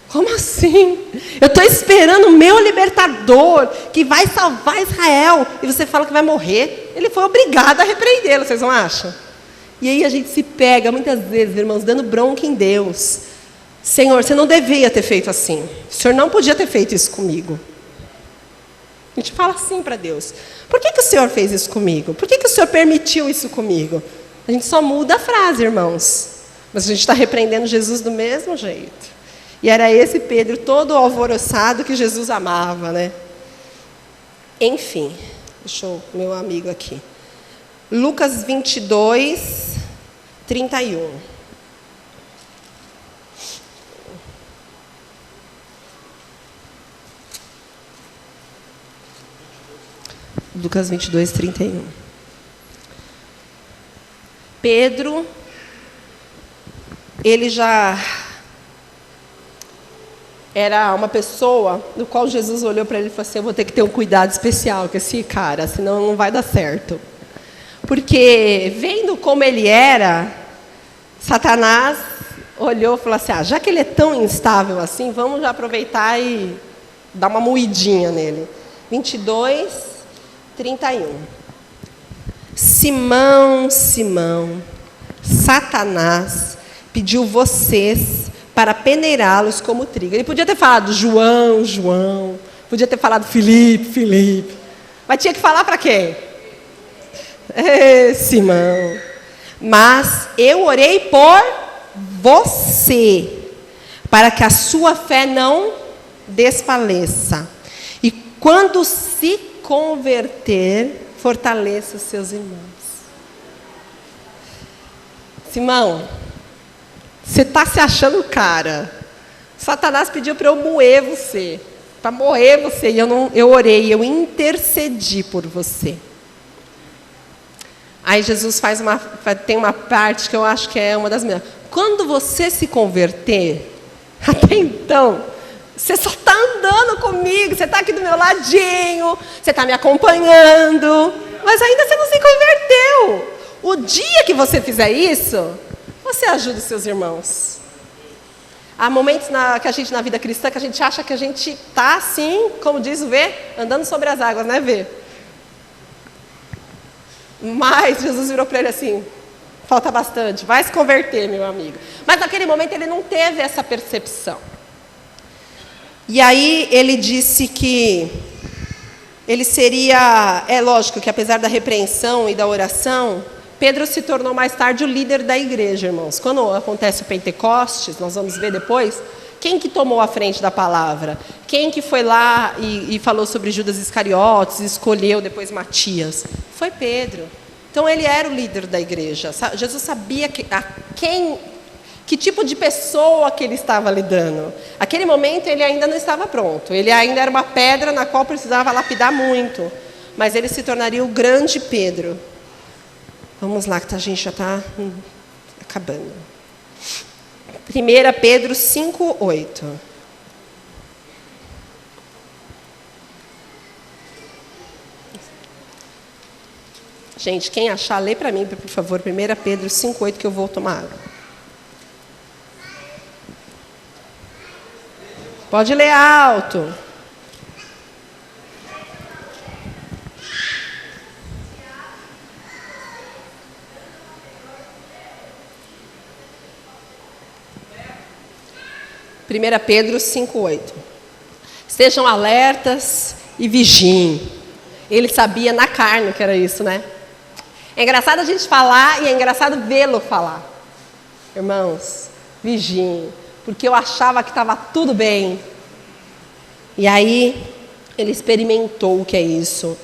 Como assim? Eu estou esperando o meu libertador, que vai salvar Israel, e você fala que vai morrer? Ele foi obrigado a repreendê-lo, vocês não acham? E aí a gente se pega, muitas vezes, irmãos, dando bronca em Deus. Senhor, você não devia ter feito assim. O Senhor não podia ter feito isso comigo. A gente fala assim para Deus: por que o Senhor fez isso comigo? Por que o Senhor permitiu isso comigo? A gente só muda a frase, irmãos. Mas a gente está repreendendo Jesus do mesmo jeito. E era esse Pedro todo alvoroçado que Jesus amava, né? Enfim, deixa eu, meu amigo aqui. Lucas 22, 31. Lucas 22, 31. Pedro, ele já era uma pessoa no qual Jesus olhou para ele e falou assim: eu vou ter que ter um cuidado especial com esse cara, senão não vai dar certo. Porque, vendo como ele era, Satanás olhou e falou assim, já que ele é tão instável assim, vamos já aproveitar e dar uma moidinha nele. 22, 31. Simão, Simão, Satanás pediu vocês para peneirá-los como trigo. Ele podia ter falado João, João, podia ter falado Filipe, Filipe, mas tinha que falar para quem? Simão. Mas eu orei por você, para que a sua fé não desfaleça. E quando se converter, fortaleça os seus irmãos. Simão, você está se achando cara. Satanás pediu para eu moer você, para morrer você. E eu orei, eu intercedi por você. Aí Jesus tem uma parte que eu acho que é uma das melhores. Quando você se converter, até então, você só está andando comigo, você está aqui do meu ladinho, você está me acompanhando, mas ainda você não se converteu. O dia que você fizer isso, você ajuda os seus irmãos. Há momentos que a gente, na vida cristã, que a gente acha que a gente está assim, como diz o V, andando sobre as águas, né, V? Mas Jesus virou para ele assim, falta bastante, vai se converter, meu amigo. Mas naquele momento ele não teve essa percepção. E aí ele disse que ele seria, lógico que apesar da repreensão e da oração, Pedro se tornou mais tarde o líder da igreja, irmãos. Quando acontece o Pentecostes, nós vamos ver depois, quem que tomou a frente da palavra? Quem que foi lá e falou sobre Judas Iscariotes, escolheu depois Matias? Foi Pedro. Então ele era o líder da igreja. Jesus sabia que tipo de pessoa que ele estava lidando. Aquele momento ele ainda não estava pronto. Ele ainda era uma pedra na qual precisava lapidar muito. Mas ele se tornaria o grande Pedro. Vamos lá, que a gente já está acabando. 1 Pedro 5:8. Gente, quem achar, lê para mim, por favor, 1 Pedro 5:8, que eu vou tomar água. Pode ler alto. Primeira Pedro 5:8. Estejam alertas e vigiem. Ele sabia na carne que era isso, né? É engraçado a gente falar e é engraçado vê-lo falar. Irmãos, vigiem, porque eu achava que estava tudo bem. E aí, ele experimentou o que é isso.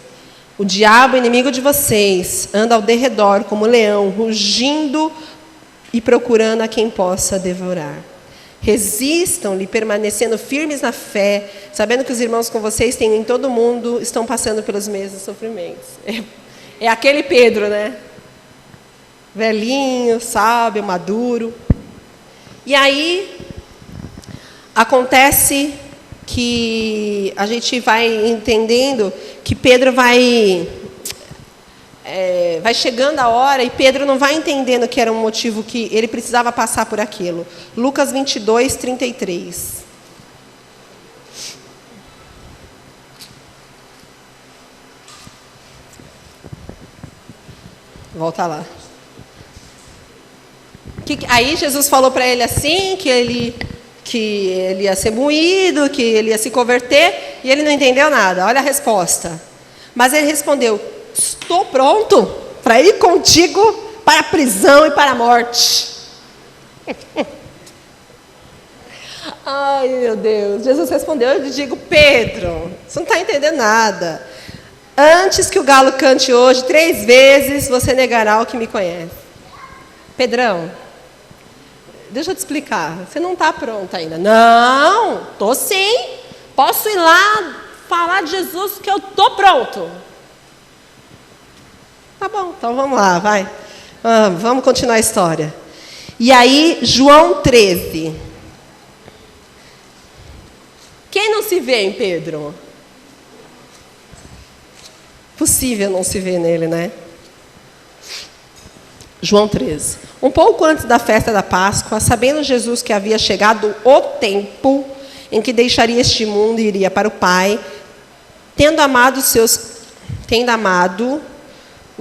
O diabo, inimigo de vocês, anda ao derredor como leão, rugindo e procurando a quem possa devorar. Resistam-lhe, permanecendo firmes na fé, sabendo que os irmãos com vocês têm em todo o mundo, estão passando pelos mesmos sofrimentos. É aquele Pedro, né? Velhinho, sábio, maduro. E aí, acontece que a gente vai entendendo que Pedro vai chegando a hora e Pedro não vai entendendo que era um motivo que ele precisava passar por aquilo. Lucas 22:33. Volta lá. Aí Jesus falou para ele assim, que ele ia ser moído, que ele ia se converter, e ele não entendeu nada. Olha a resposta. Mas ele respondeu: estou pronto para ir contigo para a prisão e para a morte. Ai, meu Deus. Jesus respondeu, eu lhe digo, Pedro, você não está entendendo nada. Antes que o galo cante hoje 3 vezes, você negará o que me conhece. Pedrão, deixa eu te explicar. Você não está pronto ainda. Não, estou sim. Posso ir lá falar de Jesus que eu estou pronto. Tá bom, então vamos lá, vai. Vamos continuar a história. E aí, João 13. Quem não se vê em Pedro? Possível não se ver nele, né? João 13. Um pouco antes da festa da Páscoa, sabendo Jesus que havia chegado o tempo em que deixaria este mundo e iria para o Pai, tendo amado os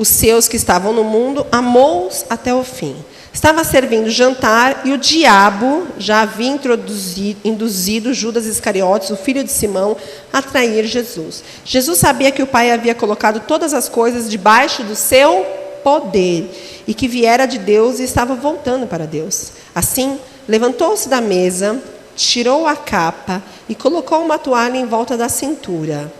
seus que estavam no mundo, amou-os até o fim. Estava servindo jantar e o diabo já havia induzido Judas Iscariotes, o filho de Simão, a trair Jesus. Jesus sabia que o Pai havia colocado todas as coisas debaixo do seu poder e que viera de Deus e estava voltando para Deus. Assim, levantou-se da mesa, tirou a capa e colocou uma toalha em volta da cintura.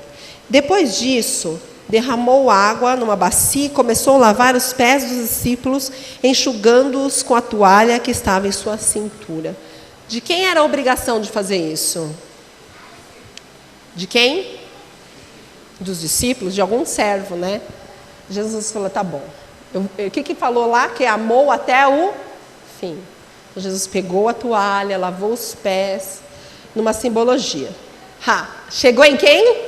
Depois disso, derramou água numa bacia e começou a lavar os pés dos discípulos, enxugando-os com a toalha que estava em sua cintura. De quem era a obrigação de fazer isso? De quem? Dos discípulos, de algum servo, né? Jesus falou, tá bom. O que falou lá? Que amou até o fim. Então, Jesus pegou a toalha, lavou os pés, numa simbologia. Chegou em quem?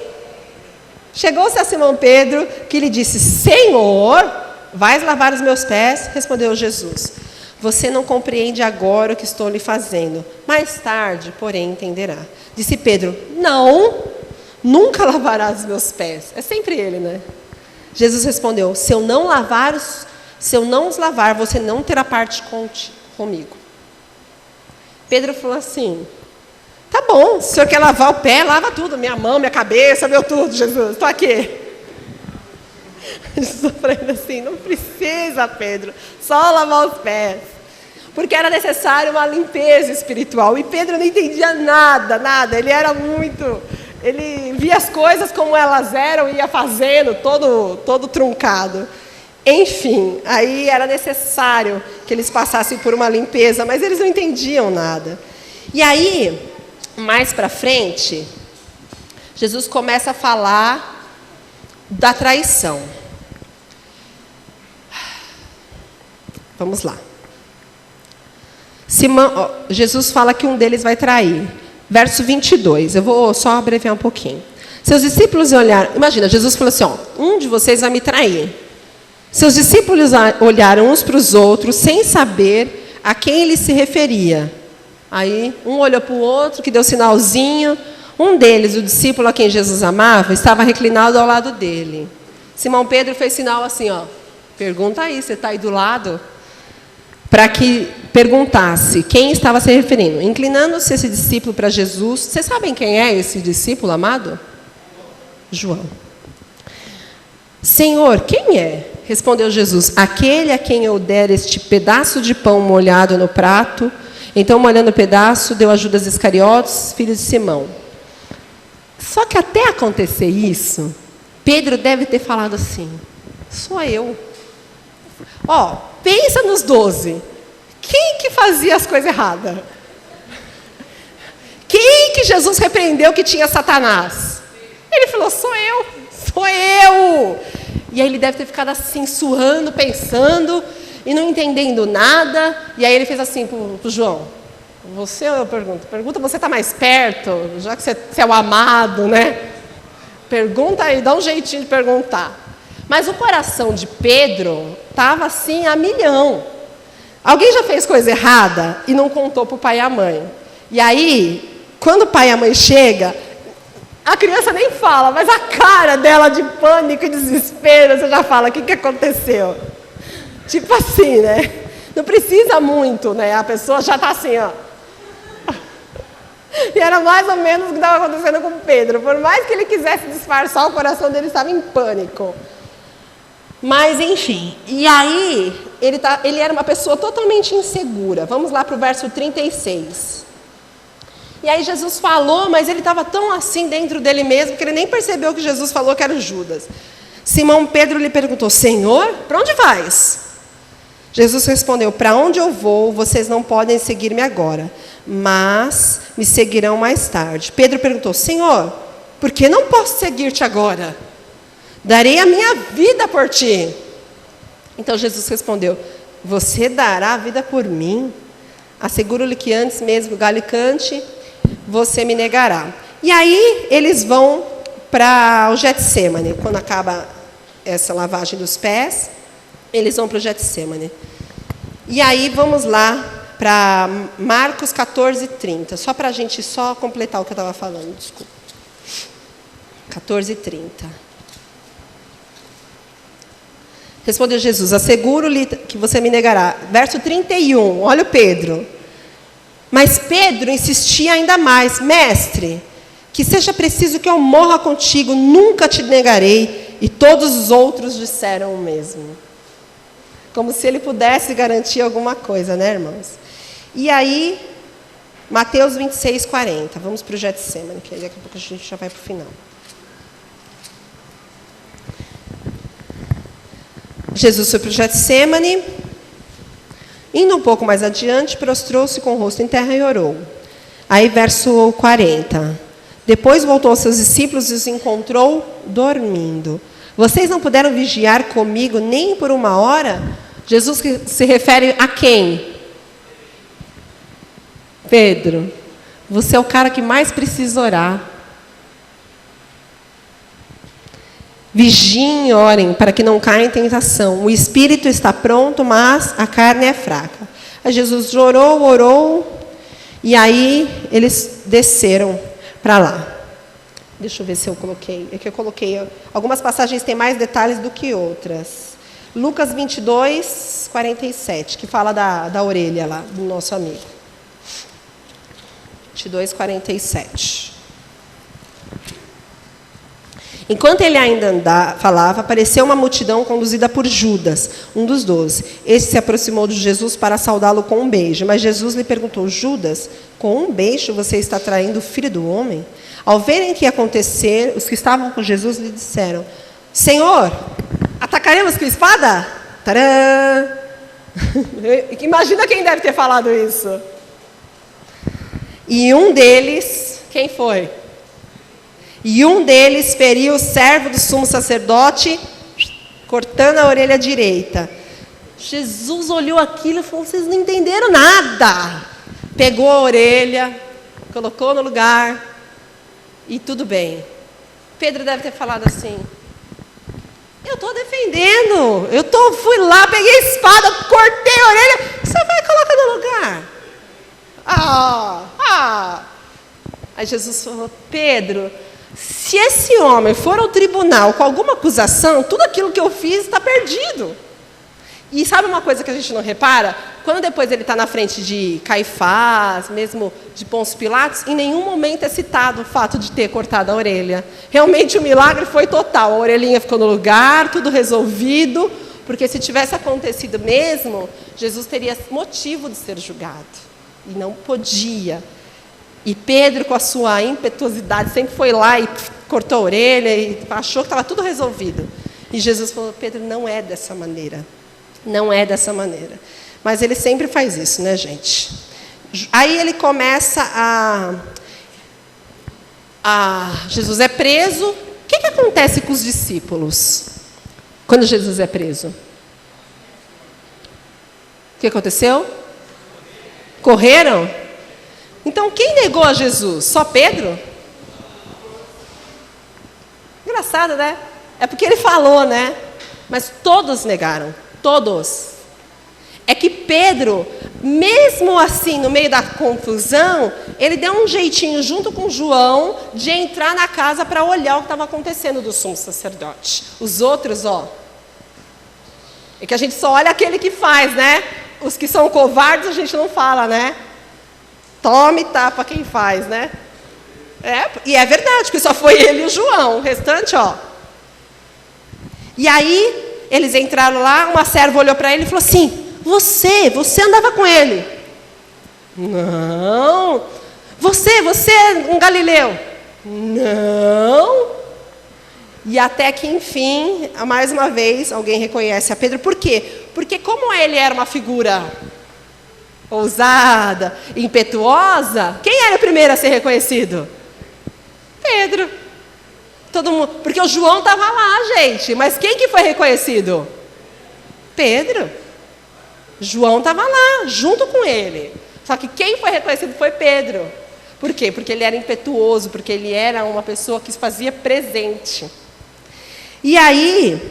Chegou-se a Simão Pedro, que lhe disse, Senhor, vais lavar os meus pés? Respondeu Jesus, você não compreende agora o que estou lhe fazendo. Mais tarde, porém, entenderá. Disse Pedro, não, nunca lavarás os meus pés. É sempre ele, né? Jesus respondeu, se eu não os lavar, você não terá parte comigo. Pedro falou assim, tá bom, se o senhor quer lavar o pé, lava tudo, minha mão, minha cabeça, meu tudo, Jesus, estou aqui. Jesus falou assim, não precisa, Pedro, só lavar os pés. Porque era necessário uma limpeza espiritual. E Pedro não entendia nada, ele via as coisas como elas eram e ia fazendo, todo truncado. Enfim, aí era necessário que eles passassem por uma limpeza, mas eles não entendiam nada. E aí, mais para frente, Jesus começa a falar da traição. Vamos lá. Jesus fala que um deles vai trair. Verso 22, eu vou só abreviar um pouquinho. Seus discípulos olharam, imagina, Jesus falou assim, um de vocês vai me trair. Seus discípulos olharam uns para os outros, sem saber a quem ele se referia. Aí, um olhou para o outro, que deu sinalzinho. Um deles, o discípulo a quem Jesus amava, estava reclinado ao lado dele. Simão Pedro fez sinal assim, pergunta aí, você está aí do lado? Para que perguntasse quem estava se referindo. Inclinando-se esse discípulo para Jesus. Vocês sabem quem é esse discípulo amado? João. Senhor, quem é? Respondeu Jesus, aquele a quem eu der este pedaço de pão molhado no prato. Então, molhando o pedaço, deu a Judas Iscariotes, filho de Simão. Só que até acontecer isso, Pedro deve ter falado assim, sou eu. Pensa nos 12. Quem que fazia as coisas erradas? Quem que Jesus repreendeu que tinha Satanás? Ele falou, sou eu. E aí ele deve ter ficado assim, suando, pensando, e não entendendo nada. E aí ele fez assim para o João. Eu pergunta, você está mais perto? Já que você é o amado, né? Pergunta aí, dá um jeitinho de perguntar. Mas o coração de Pedro estava assim a milhão. Alguém já fez coisa errada e não contou para o pai e a mãe. E aí, quando o pai e a mãe chegam, a criança nem fala, mas a cara dela de pânico e desespero, você já fala, o que aconteceu? Tipo assim, né? Não precisa muito, né? A pessoa já está assim, E era mais ou menos o que estava acontecendo com Pedro. Por mais que ele quisesse disfarçar, o coração dele estava em pânico. Mas, enfim, e aí, ele era uma pessoa totalmente insegura. Vamos lá para o verso 36. E aí Jesus falou, mas ele estava tão assim dentro dele mesmo, que ele nem percebeu que Jesus falou que era o Judas. Simão Pedro lhe perguntou, Senhor, para onde vais? Jesus respondeu, para onde eu vou, vocês não podem seguir-me agora, mas me seguirão mais tarde. Pedro perguntou, Senhor, por que não posso seguir-te agora? Darei a minha vida por ti. Então Jesus respondeu, você dará a vida por mim? Asseguro-lhe que antes mesmo o galho cante, você me negará. E aí eles vão para o Getsêmani. Quando acaba essa lavagem dos pés, eles vão para o Getsêmani. E aí, vamos lá para Marcos 14:30. Só para a gente completar o que eu estava falando, desculpa. 14:30. Respondeu Jesus: asseguro-lhe que você me negará. Verso 31, olha o Pedro. Mas Pedro insistia ainda mais: mestre, que seja preciso que eu morra contigo, nunca te negarei. E todos os outros disseram o mesmo. Como se ele pudesse garantir alguma coisa, né, irmãos? E aí, Mateus 26:40. Vamos para o Getsemane, que daqui a pouco a gente já vai para o final. Jesus foi para o Getsemane. Indo um pouco mais adiante, prostrou-se com o rosto em terra e orou. Aí, verso 40. Depois voltou aos seus discípulos e os encontrou dormindo. Vocês não puderam vigiar comigo nem por uma hora? Jesus se refere a quem? Pedro. Você é o cara que mais precisa orar. Vigiem e orem para que não caia em tentação. O espírito está pronto, mas a carne é fraca. Aí Jesus orou, e aí eles desceram para lá. Deixa eu ver se eu coloquei. É que eu coloquei. Algumas passagens têm mais detalhes do que outras. Lucas 22:47, que fala da orelha lá, do nosso amigo. 22:47. Enquanto ele ainda falava, apareceu uma multidão conduzida por Judas, um dos 12. Este se aproximou de Jesus para saudá-lo com um beijo. Mas Jesus lhe perguntou: Judas, com um beijo você está traindo o Filho do Homem? Ao verem o que ia acontecer, os que estavam com Jesus lhe disseram: Senhor, atacaremos com espada? Tcharam! Imagina quem deve ter falado isso. E um deles, quem foi? E um deles feriu o servo do sumo sacerdote, cortando a orelha direita. Jesus olhou aquilo e falou: vocês não entenderam nada. Pegou a orelha, colocou no lugar e tudo bem. Pedro deve ter falado assim: eu estou defendendo, fui lá, peguei a espada, cortei a orelha, você vai e coloca no lugar. Aí Jesus falou: Pedro, se esse homem for ao tribunal com alguma acusação, tudo aquilo que eu fiz está perdido. E sabe uma coisa que a gente não repara? Quando depois ele está na frente de Caifás, mesmo de Pôncio Pilatos, em nenhum momento é citado o fato de ter cortado a orelha. Realmente o milagre foi total. A orelhinha ficou no lugar, tudo resolvido, porque se tivesse acontecido mesmo, Jesus teria motivo de ser julgado. E não podia. E Pedro, com a sua impetuosidade, sempre foi lá e cortou a orelha e achou que estava tudo resolvido. E Jesus falou: Pedro, não é dessa maneira. Não é dessa maneira. Mas ele sempre faz isso, né, gente? Aí ele começa Jesus é preso. O que acontece com os discípulos quando Jesus é preso? O que aconteceu? Correram? Então, quem negou a Jesus? Só Pedro? Engraçado, né? É porque ele falou, né? Mas todos negaram. Todos. É que Pedro, mesmo assim, no meio da confusão, ele deu um jeitinho junto com João de entrar na casa para olhar o que estava acontecendo do sumo sacerdote. Os outros, é que a gente só olha aquele que faz, né? Os que são covardes a gente não fala, né? Tome e tapa quem faz, né? E é verdade, porque só foi ele e o João. O restante, E aí, eles entraram lá, uma serva olhou para ele e falou assim: você andava com ele. Não. Você é um galileu. Não. E até que, enfim, mais uma vez, alguém reconhece a Pedro. Por quê? Porque como ele era uma figura ousada, impetuosa, quem era o primeiro a ser reconhecido? Pedro. Todo mundo, porque o João estava lá, gente. Mas quem que foi reconhecido? Pedro. João estava lá, junto com ele. Só que quem foi reconhecido foi Pedro. Por quê? Porque ele era impetuoso, porque ele era uma pessoa que se fazia presente. E aí,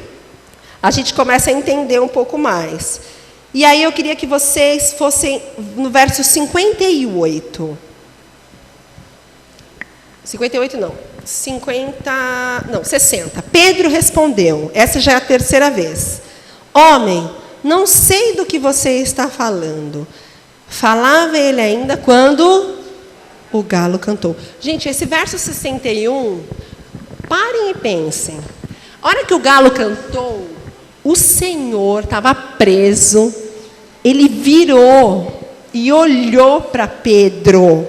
a gente começa a entender um pouco mais. E aí eu queria que vocês fossem no verso 58. 58 não. 60. Pedro respondeu, essa já é a terceira vez. Homem, não sei do que você está falando. Falava ele ainda quando o galo cantou. Gente, esse verso 61, parem e pensem. A hora que o galo cantou, o Senhor estava preso, ele virou e olhou para Pedro.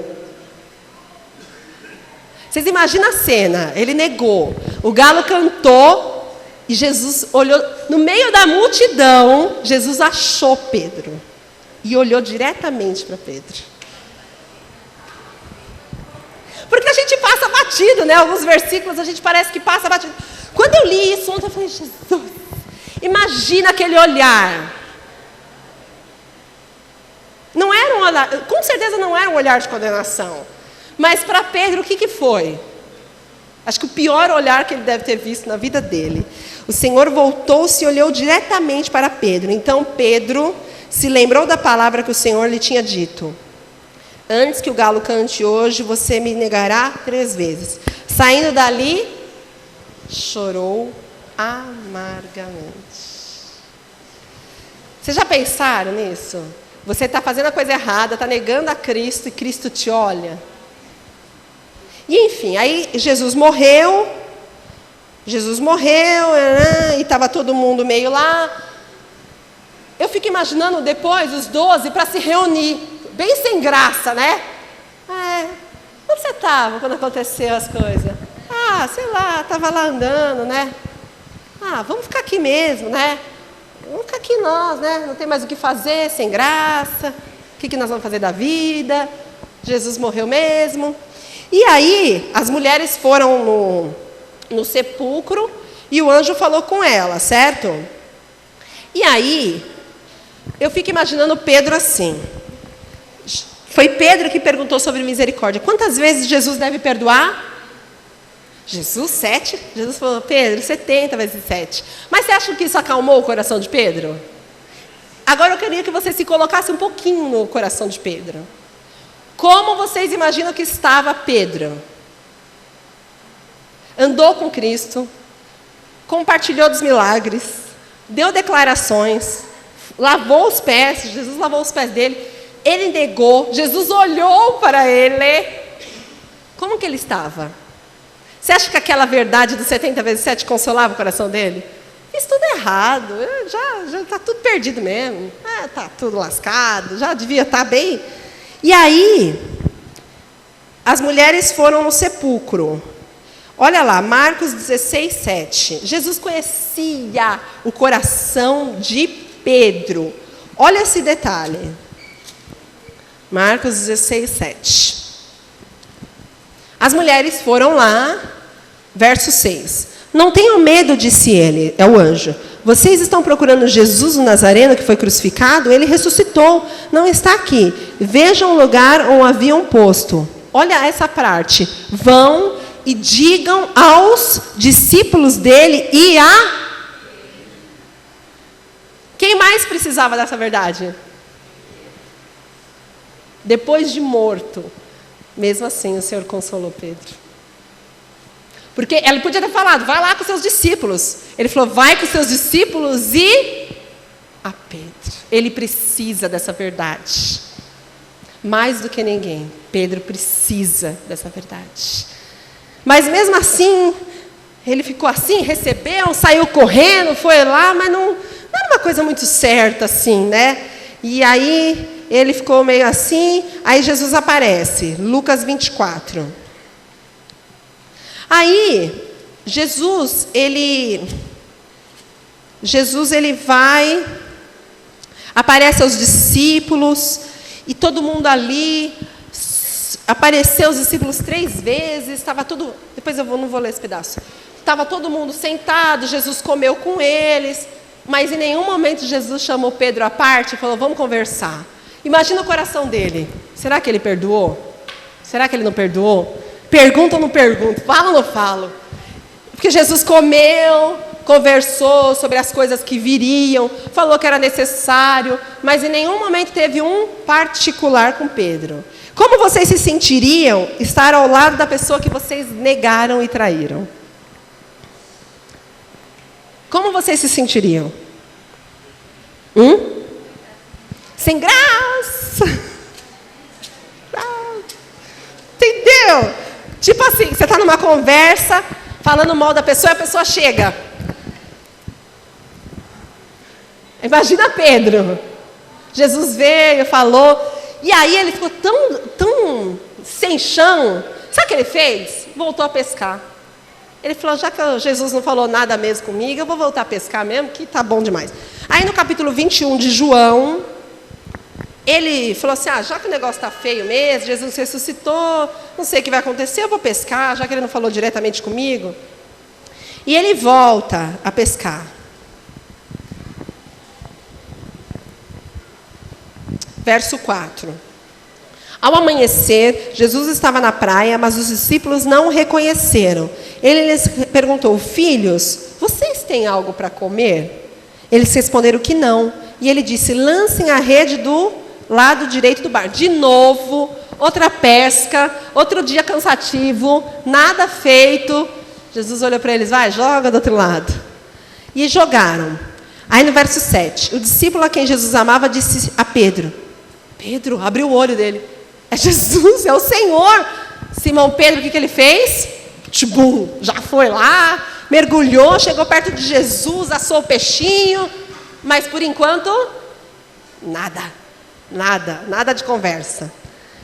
Vocês imaginam a cena? Ele negou, o galo cantou e Jesus olhou, no meio da multidão, Jesus achou Pedro e olhou diretamente para Pedro. Porque a gente passa batido, né? Alguns versículos a gente parece que passa batido. Quando eu li isso ontem, eu falei, Jesus, imagina aquele olhar. Não era um olhar, com certeza não era um olhar de condenação. Mas para Pedro, o que foi? Acho que o pior olhar que ele deve ter visto na vida dele. O Senhor voltou-se e olhou diretamente para Pedro. Então Pedro se lembrou da palavra que o Senhor lhe tinha dito. Antes que o galo cante hoje, você me negará 3 vezes. Saindo dali, chorou amargamente. Vocês já pensaram nisso? Você está fazendo a coisa errada, está negando a Cristo e Cristo te olha. E enfim, aí Jesus morreu e estava todo mundo meio lá. Eu fico imaginando depois os 12 para se reunir, bem sem graça, né? Onde você estava quando aconteceu as coisas? Sei lá, estava lá andando, né? Vamos ficar aqui mesmo, né? Vamos ficar aqui nós, né? Não tem mais o que fazer, sem graça. O que nós vamos fazer da vida? Jesus morreu mesmo. E aí, as mulheres foram no sepulcro e o anjo falou com ela, certo? E aí, eu fico imaginando Pedro assim. Foi Pedro que perguntou sobre misericórdia. Quantas vezes Jesus deve perdoar? Jesus, 7? Jesus falou, Pedro, 70 vezes 7. Mas você acha que isso acalmou o coração de Pedro? Agora eu queria que você se colocasse um pouquinho no coração de Pedro. Como vocês imaginam que estava Pedro? Andou com Cristo, compartilhou dos milagres, deu declarações, lavou os pés, Jesus lavou os pés dele, ele negou, Jesus olhou para ele. Como que ele estava? Você acha que aquela verdade dos 70 vezes 7 consolava o coração dele? Fiz tudo errado, já está tudo perdido mesmo, está tudo lascado, já devia estar bem. E aí, as mulheres foram no sepulcro. Olha lá, Marcos 16, 7. Jesus conhecia o coração de Pedro. Olha esse detalhe. Marcos 16, 7. As mulheres foram lá, verso 6. Não tenham medo, disse ele, é o anjo. Vocês estão procurando Jesus o Nazareno que foi crucificado? Ele ressuscitou, não está aqui. Vejam o lugar onde o haviam posto. Olha essa parte. Vão e digam aos discípulos dele e a... Quem mais precisava dessa verdade? Depois de morto. Mesmo assim, o Senhor consolou Pedro. Porque ele podia ter falado, vai lá com seus discípulos. Ele falou, vai com seus discípulos e a Pedro. Ele precisa dessa verdade. Mais do que ninguém, Pedro precisa dessa verdade. Mas mesmo assim, ele ficou assim, recebeu, saiu correndo, foi lá, mas não era uma coisa muito certa assim, né? E aí, ele ficou meio assim, aí Jesus aparece, Lucas 24. Aí, Jesus, ele vai, aparece aos discípulos, e todo mundo ali, apareceu os discípulos 3 vezes, estava tudo, depois não vou ler esse pedaço, estava todo mundo sentado, Jesus comeu com eles, mas em nenhum momento Jesus chamou Pedro à parte e falou, vamos conversar. Imagina o coração dele, será que ele perdoou? Será que ele não perdoou? Pergunta ou não pergunta? Falo ou não falo? Porque Jesus comeu conversou sobre as coisas que viriam, falou que era necessário, mas em nenhum momento teve um particular com Pedro. Como vocês se sentiriam estar ao lado da pessoa que vocês negaram e traíram? Como vocês se sentiriam? Sem graça. Entendeu? Tipo assim, você está numa conversa, falando mal da pessoa, e a pessoa chega. Imagina Pedro. Jesus veio, falou, e aí ele ficou tão sem chão. Sabe o que ele fez? Voltou a pescar. Ele falou, já que Jesus não falou nada mesmo comigo, eu vou voltar a pescar mesmo, que tá bom demais. Aí no capítulo 21 de João, ele falou assim, já que o negócio está feio mesmo, Jesus ressuscitou, não sei o que vai acontecer, eu vou pescar, já que ele não falou diretamente comigo. E ele volta a pescar. Verso 4. Ao amanhecer, Jesus estava na praia, mas os discípulos não o reconheceram. Ele lhes perguntou, filhos, vocês têm algo para comer? Eles responderam que não. E ele disse, lancem a rede do lado direito do barco. De novo, outra pesca, outro dia cansativo, nada feito. Jesus olhou para eles, vai, joga do outro lado. E jogaram. Aí no verso 7, o discípulo a quem Jesus amava disse a Pedro, Pedro, abriu o olho dele, é Jesus, é o Senhor. Simão Pedro, o que ele fez? Tchubum, já foi lá, mergulhou, chegou perto de Jesus, assou o peixinho, mas por enquanto, nada de conversa.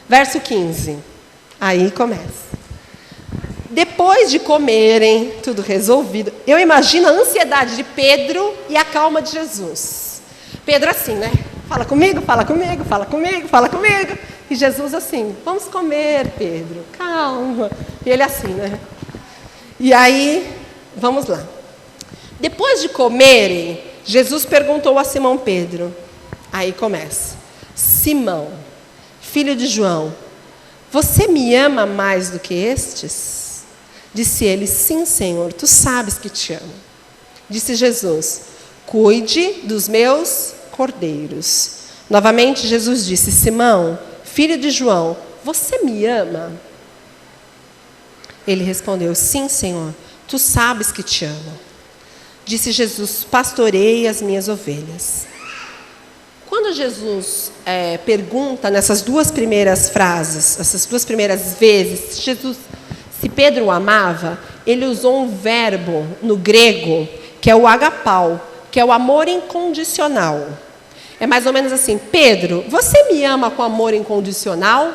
Verso 15, aí começa. Depois de comerem, tudo resolvido, eu imagino a ansiedade de Pedro e a calma de Jesus. Pedro assim, né? Fala comigo, fala comigo, fala comigo, fala comigo. E Jesus assim, vamos comer, Pedro, calma. E ele assim, né? E aí, vamos lá. Depois de comerem, Jesus perguntou a Simão Pedro. Aí começa. Simão, filho de João, você me ama mais do que estes? Disse ele, sim, Senhor, tu sabes que te amo. Disse Jesus, cuide dos meus cordeiros. Novamente Jesus disse, Simão, filho de João, você me ama? Ele respondeu, sim, Senhor, tu sabes que te amo. Disse Jesus, pastorei as minhas ovelhas. Quando Jesus pergunta nessas duas primeiras frases, essas duas primeiras vezes, Jesus, se Pedro o amava, ele usou um verbo no grego, que é o agapau, que é o amor incondicional. É mais ou menos assim, Pedro, você me ama com amor incondicional?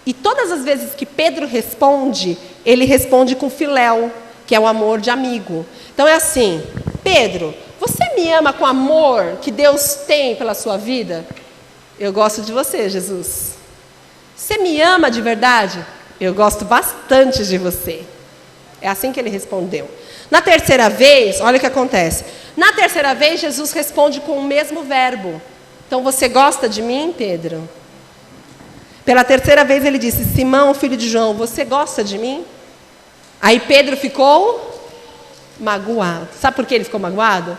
E todas as vezes que Pedro responde, ele responde com filéu, que é o amor de amigo. Então é assim, Pedro, você me ama com amor que Deus tem pela sua vida? Eu gosto de você, Jesus. Você me ama de verdade? Eu gosto bastante de você. É assim que ele respondeu. Na terceira vez, olha o que acontece. Na terceira vez, Jesus responde com o mesmo verbo. Então, você gosta de mim, Pedro? Pela terceira vez ele disse, Simão, filho de João, você gosta de mim? Aí Pedro ficou magoado. Sabe por que ele ficou magoado?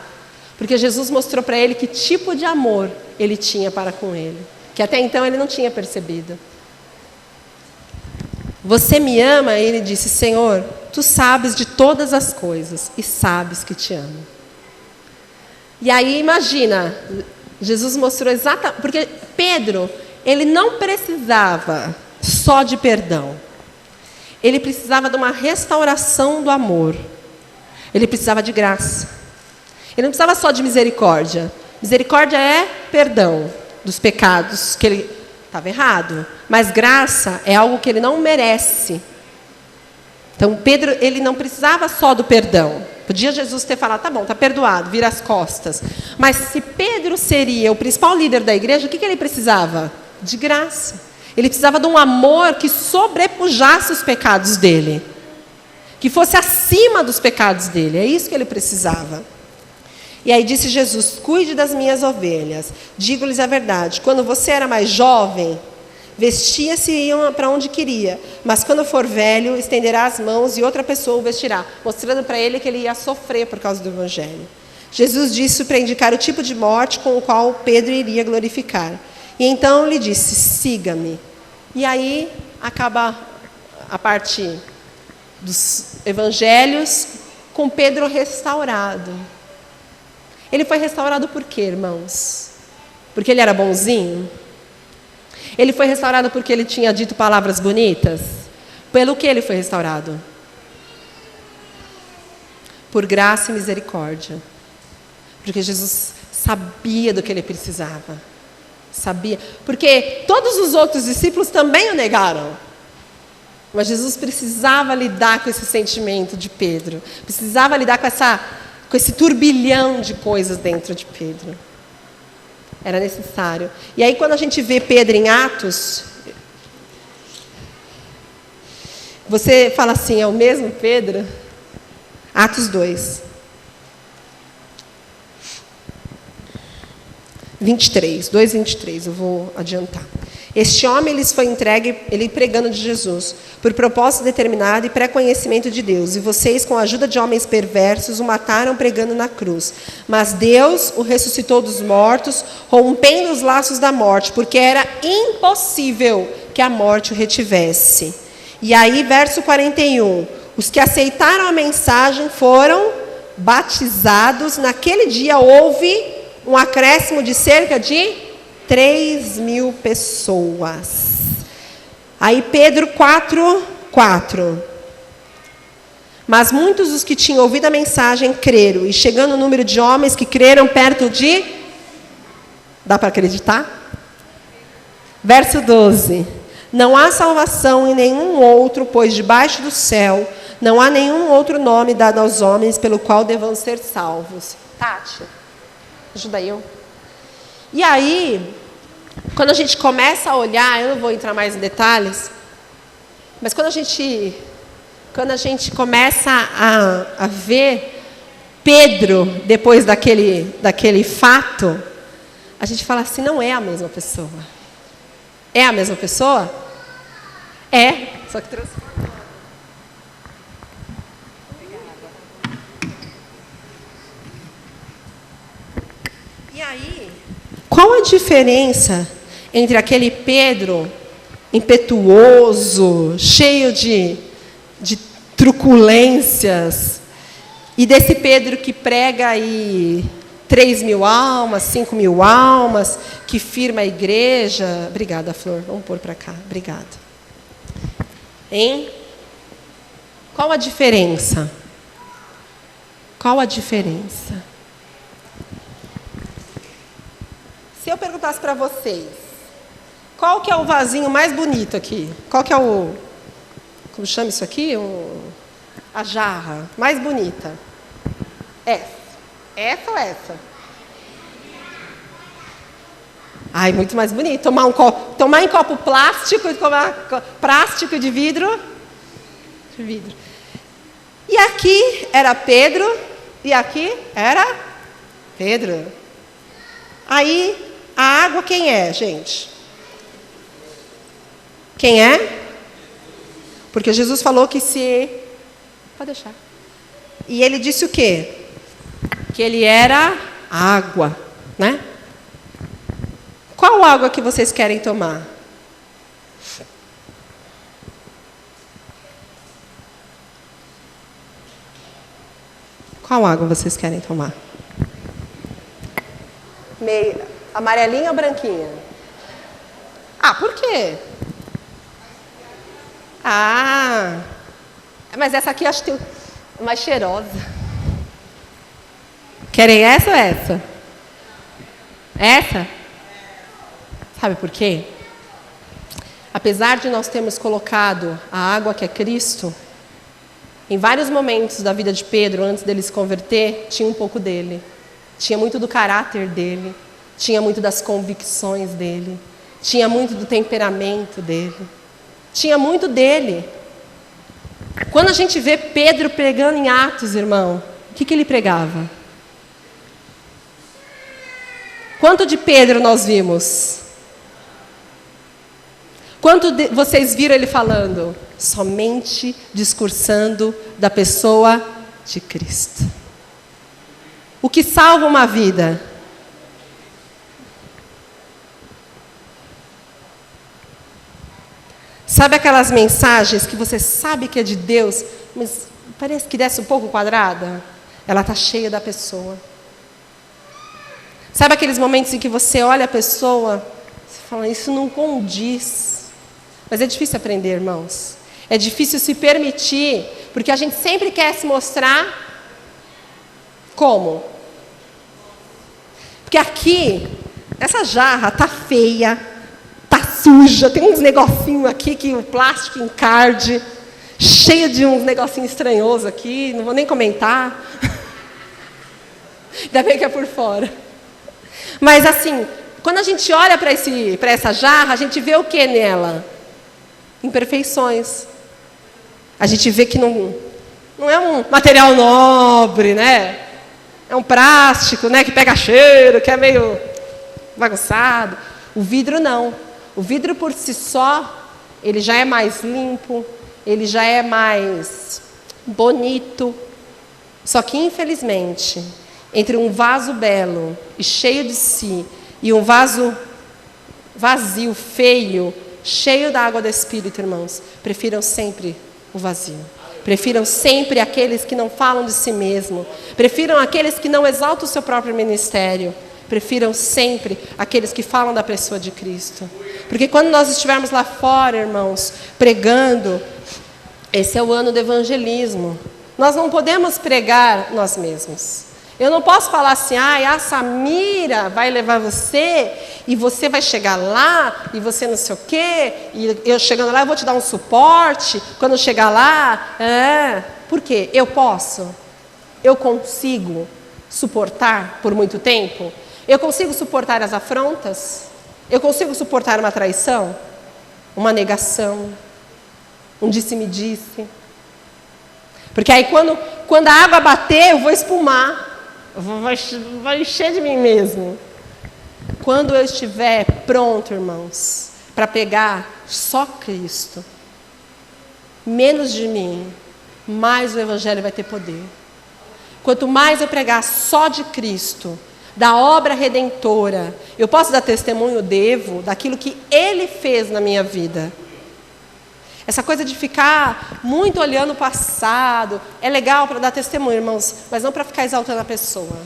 Porque Jesus mostrou para ele que tipo de amor ele tinha para com ele. Que até então ele não tinha percebido. Você me ama? E ele disse, Senhor, tu sabes de todas as coisas e sabes que te amo. E aí imagina, Jesus mostrou exatamente, porque Pedro, ele não precisava só de perdão. Ele precisava de uma restauração do amor. Ele precisava de graça. Ele não precisava só de misericórdia. Misericórdia é perdão dos pecados que ele estava errado. Mas graça é algo que ele não merece. Então Pedro, ele não precisava só do perdão. Podia Jesus ter falado, tá bom, tá perdoado, vira as costas. Mas se Pedro seria o principal líder da igreja, o que ele precisava? De graça. Ele precisava de um amor que sobrepujasse os pecados dele. Que fosse acima dos pecados dele. É isso que ele precisava. E aí disse Jesus, cuide das minhas ovelhas. Digo-lhes a verdade, quando você era mais jovem, Vestia-se e ia para onde queria, mas quando for velho, estenderá as mãos e outra pessoa o vestirá, mostrando para ele que ele ia sofrer por causa do Evangelho. Jesus disse para indicar o tipo de morte com o qual Pedro iria glorificar. E então lhe disse: siga-me. E aí acaba a parte dos evangelhos com Pedro restaurado. Ele foi restaurado por quê, irmãos? Porque ele era bonzinho? Ele foi restaurado porque ele tinha dito palavras bonitas? Pelo que ele foi restaurado? Por graça e misericórdia. Porque Jesus sabia do que ele precisava. Sabia. Porque todos os outros discípulos também o negaram. Mas Jesus precisava lidar com esse sentimento de Pedro. Precisava lidar com esse turbilhão de coisas dentro de Pedro. Era necessário. E aí, quando a gente vê Pedro em Atos, você fala assim: é o mesmo Pedro? Atos 2. 2:23, eu vou adiantar. Este homem lhes foi entregue, ele pregando de Jesus, por propósito determinado e pré-conhecimento de Deus. E vocês, com a ajuda de homens perversos, o mataram pregando na cruz. Mas Deus o ressuscitou dos mortos, rompendo os laços da morte, porque era impossível que a morte o retivesse. E aí, verso 41. Os que aceitaram a mensagem foram batizados. Naquele dia houve um acréscimo de cerca de 3.000 pessoas. Aí Pedro 4:4. Mas muitos dos que tinham ouvido a mensagem creram, e chegando o número de homens que creram perto de... Dá para acreditar? Verso 12. Não há salvação em nenhum outro, pois debaixo do céu não há nenhum outro nome dado aos homens pelo qual devam ser salvos. Tati, ajuda eu. E aí, quando a gente começa a olhar, eu não vou entrar mais em detalhes, mas quando a gente começa a ver Pedro, depois daquele fato, a gente fala assim: não é a mesma pessoa. É a mesma pessoa? É, só que transformou. E aí, qual a diferença entre aquele Pedro impetuoso, cheio de truculências, e desse Pedro que prega aí 3.000 almas, 5.000 almas, que firma a igreja? Obrigada, Flor. Vamos pôr para cá. Obrigada. Hein? Qual a diferença? Qual a diferença? Se eu perguntasse para vocês, qual que é o vasinho mais bonito aqui? Qual que é o... Como chama isso aqui? A jarra mais bonita? Essa. Essa ou essa? Ai, muito mais bonito. Tomar em copo plástico e tomar plástico de vidro. De vidro. E aqui era Pedro, e aqui era Pedro. Aí, a água quem é, gente? Quem é? Porque Jesus falou que se... Pode deixar. E ele disse o quê? Que ele era água, né? Qual água que vocês querem tomar? Qual água vocês querem tomar? Meio amarelinha ou branquinha? Ah, por quê? Ah, mas essa aqui eu acho que tem mais cheirosa. Querem essa ou essa? Essa? Sabe por quê? Apesar de nós termos colocado a água que é Cristo, em vários momentos da vida de Pedro, antes dele se converter, tinha um pouco dele. Tinha muito do caráter dele, tinha muito das convicções dele, tinha muito do temperamento dele, tinha muito dele. Quando a gente vê Pedro pregando em Atos, irmão, o que ele pregava? Quanto de Pedro nós vimos? vocês viram ele falando? Somente discursando da pessoa de Cristo. O que salva uma vida? Sabe aquelas mensagens que você sabe que é de Deus, mas parece que desce um pouco quadrada? Ela está cheia da pessoa. Sabe aqueles momentos em que você olha a pessoa, você fala, isso não condiz. Mas é difícil aprender, irmãos. É difícil se permitir, porque a gente sempre quer se mostrar como? Porque aqui, essa jarra está feia, está suja, tem uns negocinhos aqui que o plástico encarde, cheio de uns negocinhos estranhosos aqui, não vou nem comentar. Ainda bem que é por fora. Mas assim, quando a gente olha para essa jarra, a gente vê o que nela? Imperfeições. A gente vê que não é um material nobre, né? É um plástico, né, que pega cheiro, que é meio bagunçado. O vidro não. O vidro por si só, ele já é mais limpo, ele já é mais bonito. Só que, infelizmente, entre um vaso belo e cheio de si e um vaso vazio, feio, cheio da água do Espírito, irmãos, prefiram sempre o vazio. Prefiram sempre aqueles que não falam de si mesmo. Prefiram aqueles que não exaltam o seu próprio ministério. Prefiram sempre aqueles que falam da pessoa de Cristo. Porque quando nós estivermos lá fora, irmãos, pregando, esse é o ano do evangelismo. Nós não podemos pregar nós mesmos. Eu não posso falar assim, a Samira vai levar você, e você vai chegar lá, e você não sei o quê, e eu chegando lá eu vou te dar um suporte, quando eu chegar lá, por quê? Eu posso? Eu consigo suportar por muito tempo? Eu consigo suportar as afrontas? Eu consigo suportar uma traição? Uma negação? Um disse-me-disse? Porque aí quando a água bater, eu vou espumar. Vai encher de mim mesmo. Quando eu estiver pronto, irmãos, para pegar só Cristo, menos de mim, mais o Evangelho vai ter poder. Quanto mais eu pregar só de Cristo, da obra redentora, eu posso dar testemunho, devo, daquilo que Ele fez na minha vida. Essa coisa de ficar muito olhando o passado, é legal para dar testemunho, irmãos, mas não para ficar exaltando a pessoa.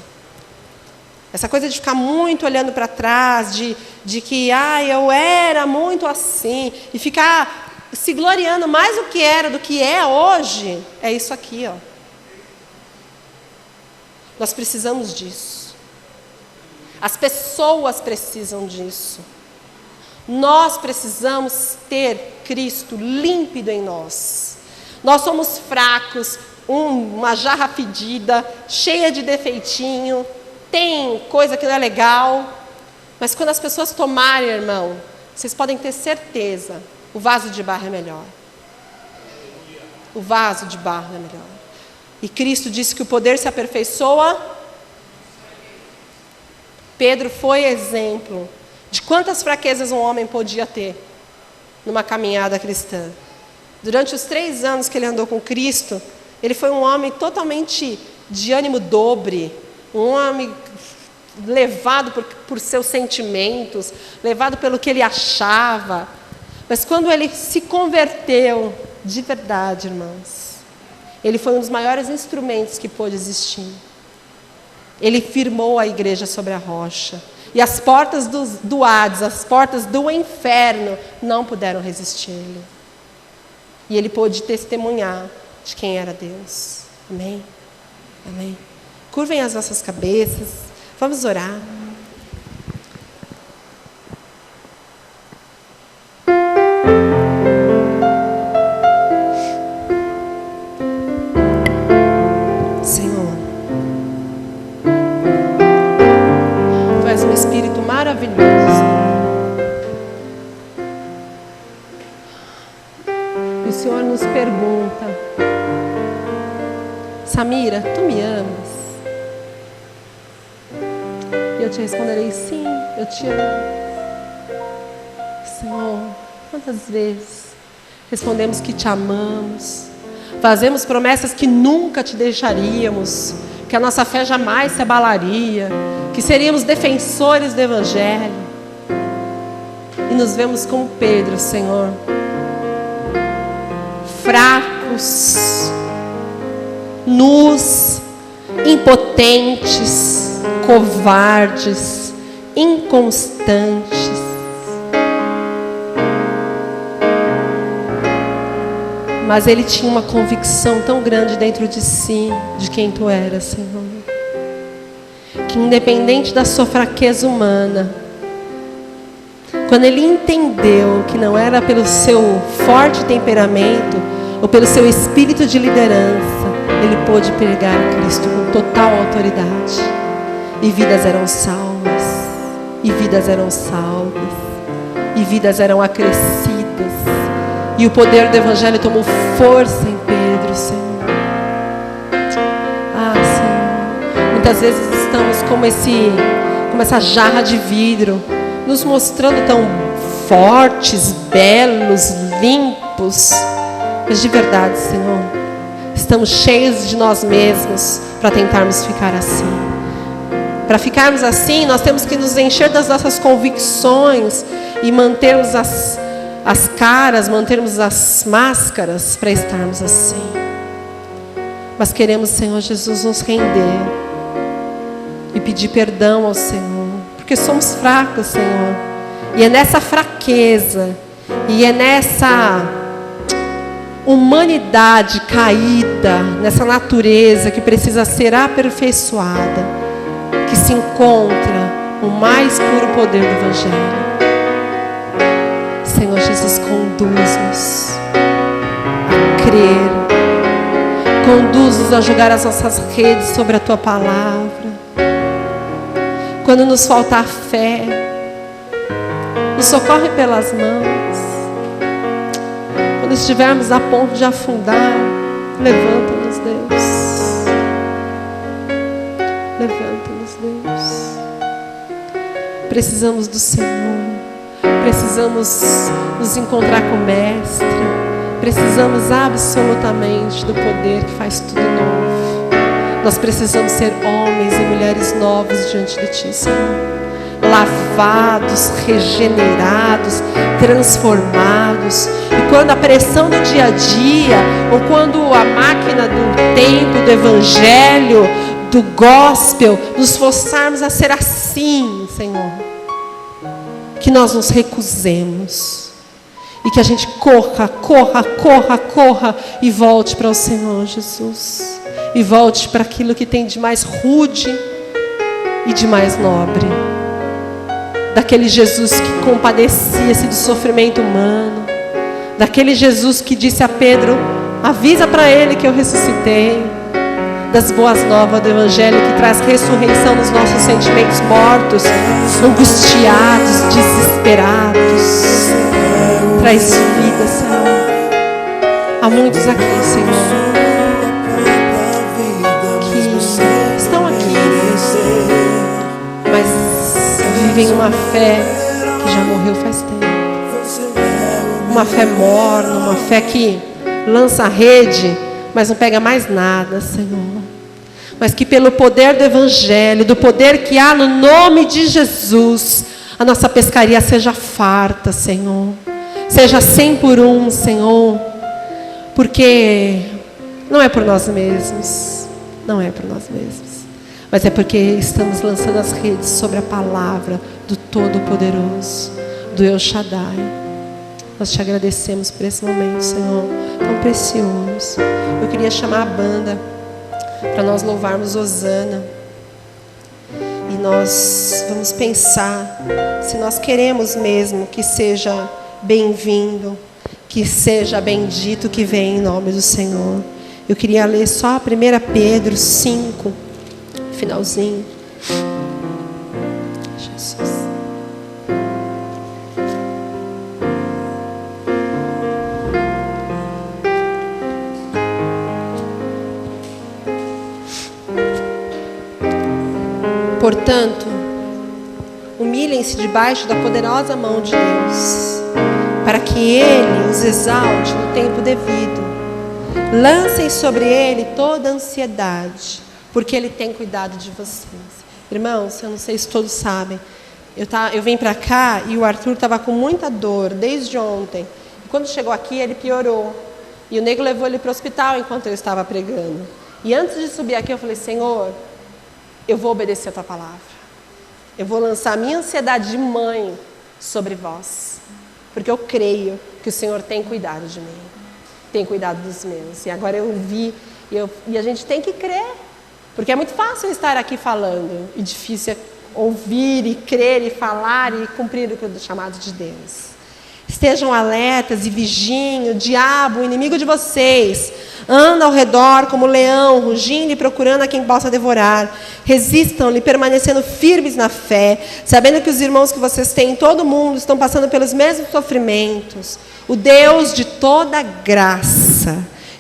Essa coisa de ficar muito olhando para trás, de que, eu era muito assim, e ficar se gloriando mais do que era, do que é hoje, é isso aqui, ó. Nós precisamos disso. As pessoas precisam disso. Nós precisamos ter Cristo límpido em nós. Nós somos fracos, uma jarra fedida, cheia de defeitinho, tem coisa que não é legal, mas quando as pessoas tomarem, irmão, vocês podem ter certeza, o vaso de barro é melhor. O vaso de barro é melhor. E Cristo disse que o poder se aperfeiçoa. Pedro foi exemplo de quantas fraquezas um homem podia ter numa caminhada cristã. Durante os 3 anos que ele andou com Cristo, ele foi um homem totalmente de ânimo dobre, um homem levado por seus sentimentos, levado pelo que ele achava. Mas quando ele se converteu, de verdade, irmãos, ele foi um dos maiores instrumentos que pôde existir. Ele firmou a igreja sobre a rocha. E as portas do Hades, as portas do inferno, não puderam resistir a ele. E ele pôde testemunhar de quem era Deus. Amém? Amém? Curvem as nossas cabeças. Vamos orar. Senhor, Tu és um Espírito maravilhoso. E o Senhor nos pergunta: Samira, tu me amas? E eu te responderei: sim, eu te amo. Senhor, Quantas vezes respondemos que te amamos, fazemos promessas que nunca te deixaríamos, que a nossa fé jamais se abalaria, que seríamos defensores do Evangelho, e nos vemos como Pedro, Senhor, fracos, nus, impotentes, covardes, inconstantes. Mas ele tinha uma convicção tão grande dentro de si, de quem tu eras, Senhor, que independente da sua fraqueza humana, quando ele entendeu que não era pelo seu forte temperamento ou pelo seu espírito de liderança, ele pôde pregar Cristo com total autoridade. E vidas eram salvas, e vidas eram salvas, e vidas eram acrescidas. E o poder do Evangelho tomou força em Pedro, Senhor. Ah, Senhor, muitas vezes estamos como essa jarra de vidro, nos mostrando tão fortes, belos, limpos. Mas de verdade, Senhor, estamos cheios de nós mesmos para tentarmos ficar assim. Para ficarmos assim, nós temos que nos encher das nossas convicções e mantermos as caras, mantermos as máscaras para estarmos assim. Mas queremos, Senhor Jesus, nos render e pedir perdão ao Senhor, porque somos fracos, Senhor. E é nessa fraqueza, e é nessa humanidade caída, nessa natureza que precisa ser aperfeiçoada, que se encontra o mais puro poder do Evangelho. Senhor Jesus, conduz-nos a crer, conduz-nos a jogar as nossas redes sobre a Tua Palavra. Quando nos faltar fé, nos socorre pelas mãos. Quando estivermos a ponto de afundar, levanta-nos, Deus. Levanta-nos, Deus. Precisamos do Senhor. Precisamos nos encontrar com o Mestre. Precisamos absolutamente do poder que faz tudo novo. Nós precisamos ser homens e mulheres novos diante de Ti, Senhor. Lavados, regenerados, transformados. E quando a pressão do dia a dia, ou quando a máquina do tempo, do Evangelho, do Gospel, nos forçarmos a ser assim, Senhor, que nós nos recusemos e que a gente corra e volte para o Senhor Jesus, e volte para aquilo que tem de mais rude e de mais nobre, daquele Jesus que compadecia-se do sofrimento humano, daquele Jesus que disse a Pedro: avisa para ele que eu ressuscitei, das boas novas do Evangelho que traz ressurreição nos nossos sentimentos mortos, angustiados, desesperados. Traz vida, Senhor. Há muitos aqui, Senhor, que estão aqui, mas vivem uma fé que já morreu faz tempo. Uma fé morna, uma fé que lança a rede, mas não pega mais nada, Senhor. Mas que pelo poder do Evangelho, do poder que há no nome de Jesus, a nossa pescaria seja farta, Senhor. Seja 100 por 1, Senhor. Porque não é por nós mesmos. Não é por nós mesmos. Mas é porque estamos lançando as redes sobre a palavra do Todo-Poderoso, do El Shaddai. Nós te agradecemos por esse momento, Senhor, tão precioso. Eu queria chamar a banda para nós louvarmos Hosana. E nós vamos pensar se nós queremos mesmo que seja bem-vindo, que seja bendito que vem em nome do Senhor. Eu queria ler só a 1 Pedro 5, finalzinho. Jesus. Portanto, humilhem-se debaixo da poderosa mão de Deus, para que Ele os exalte no tempo devido. Lancem sobre Ele toda a ansiedade, porque Ele tem cuidado de vocês. Irmãos, eu não sei se todos sabem, eu vim para cá e o Arthur estava com muita dor desde ontem. E quando chegou aqui, ele piorou. E o nego levou ele para o hospital enquanto eu estava pregando. E antes de subir aqui, eu falei: Senhor, eu vou obedecer a Tua palavra. Eu vou lançar a minha ansiedade de mãe sobre vós. Porque eu creio que o Senhor tem cuidado de mim. Tem cuidado dos meus. E agora eu vi, e a gente tem que crer. Porque é muito fácil eu estar aqui falando, e difícil é ouvir, e crer, e falar, e cumprir o que é chamado de Deus. Estejam alertas e vigiem, o diabo, o inimigo de vocês, anda ao redor como leão, rugindo e procurando a quem possa devorar. Resistam-lhe, permanecendo firmes na fé, sabendo que os irmãos que vocês têm em todo o mundo estão passando pelos mesmos sofrimentos. O Deus de toda graça,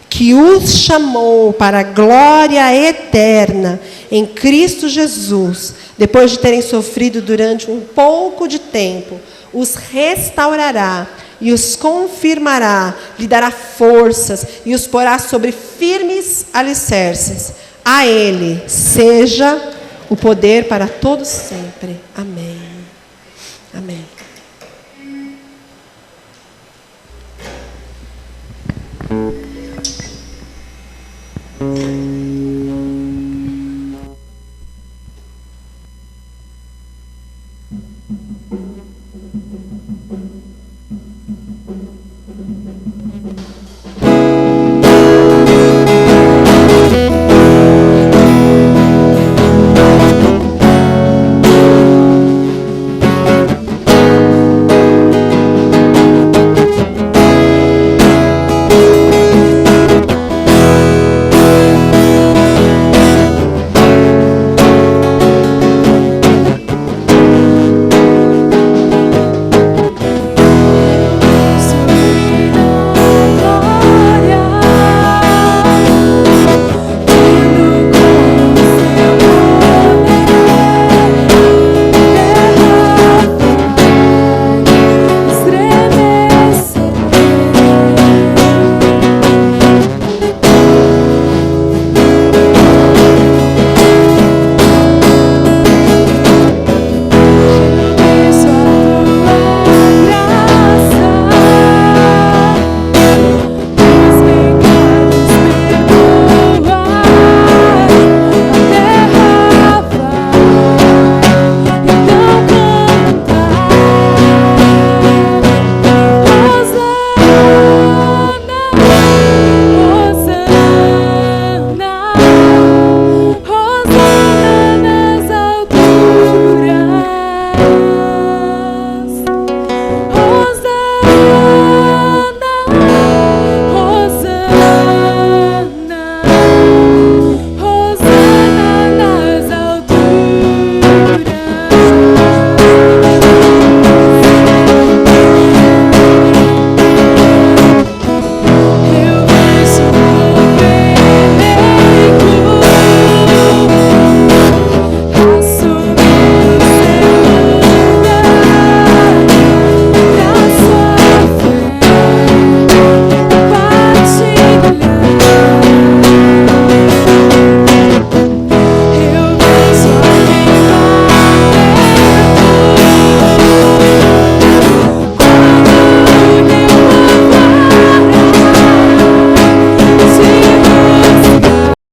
que os chamou para a glória eterna em Cristo Jesus, depois de terem sofrido durante um pouco de tempo, os restaurará e os confirmará, lhe dará forças e os porá sobre firmes alicerces. A Ele seja o poder para todos sempre. Amém. Amém.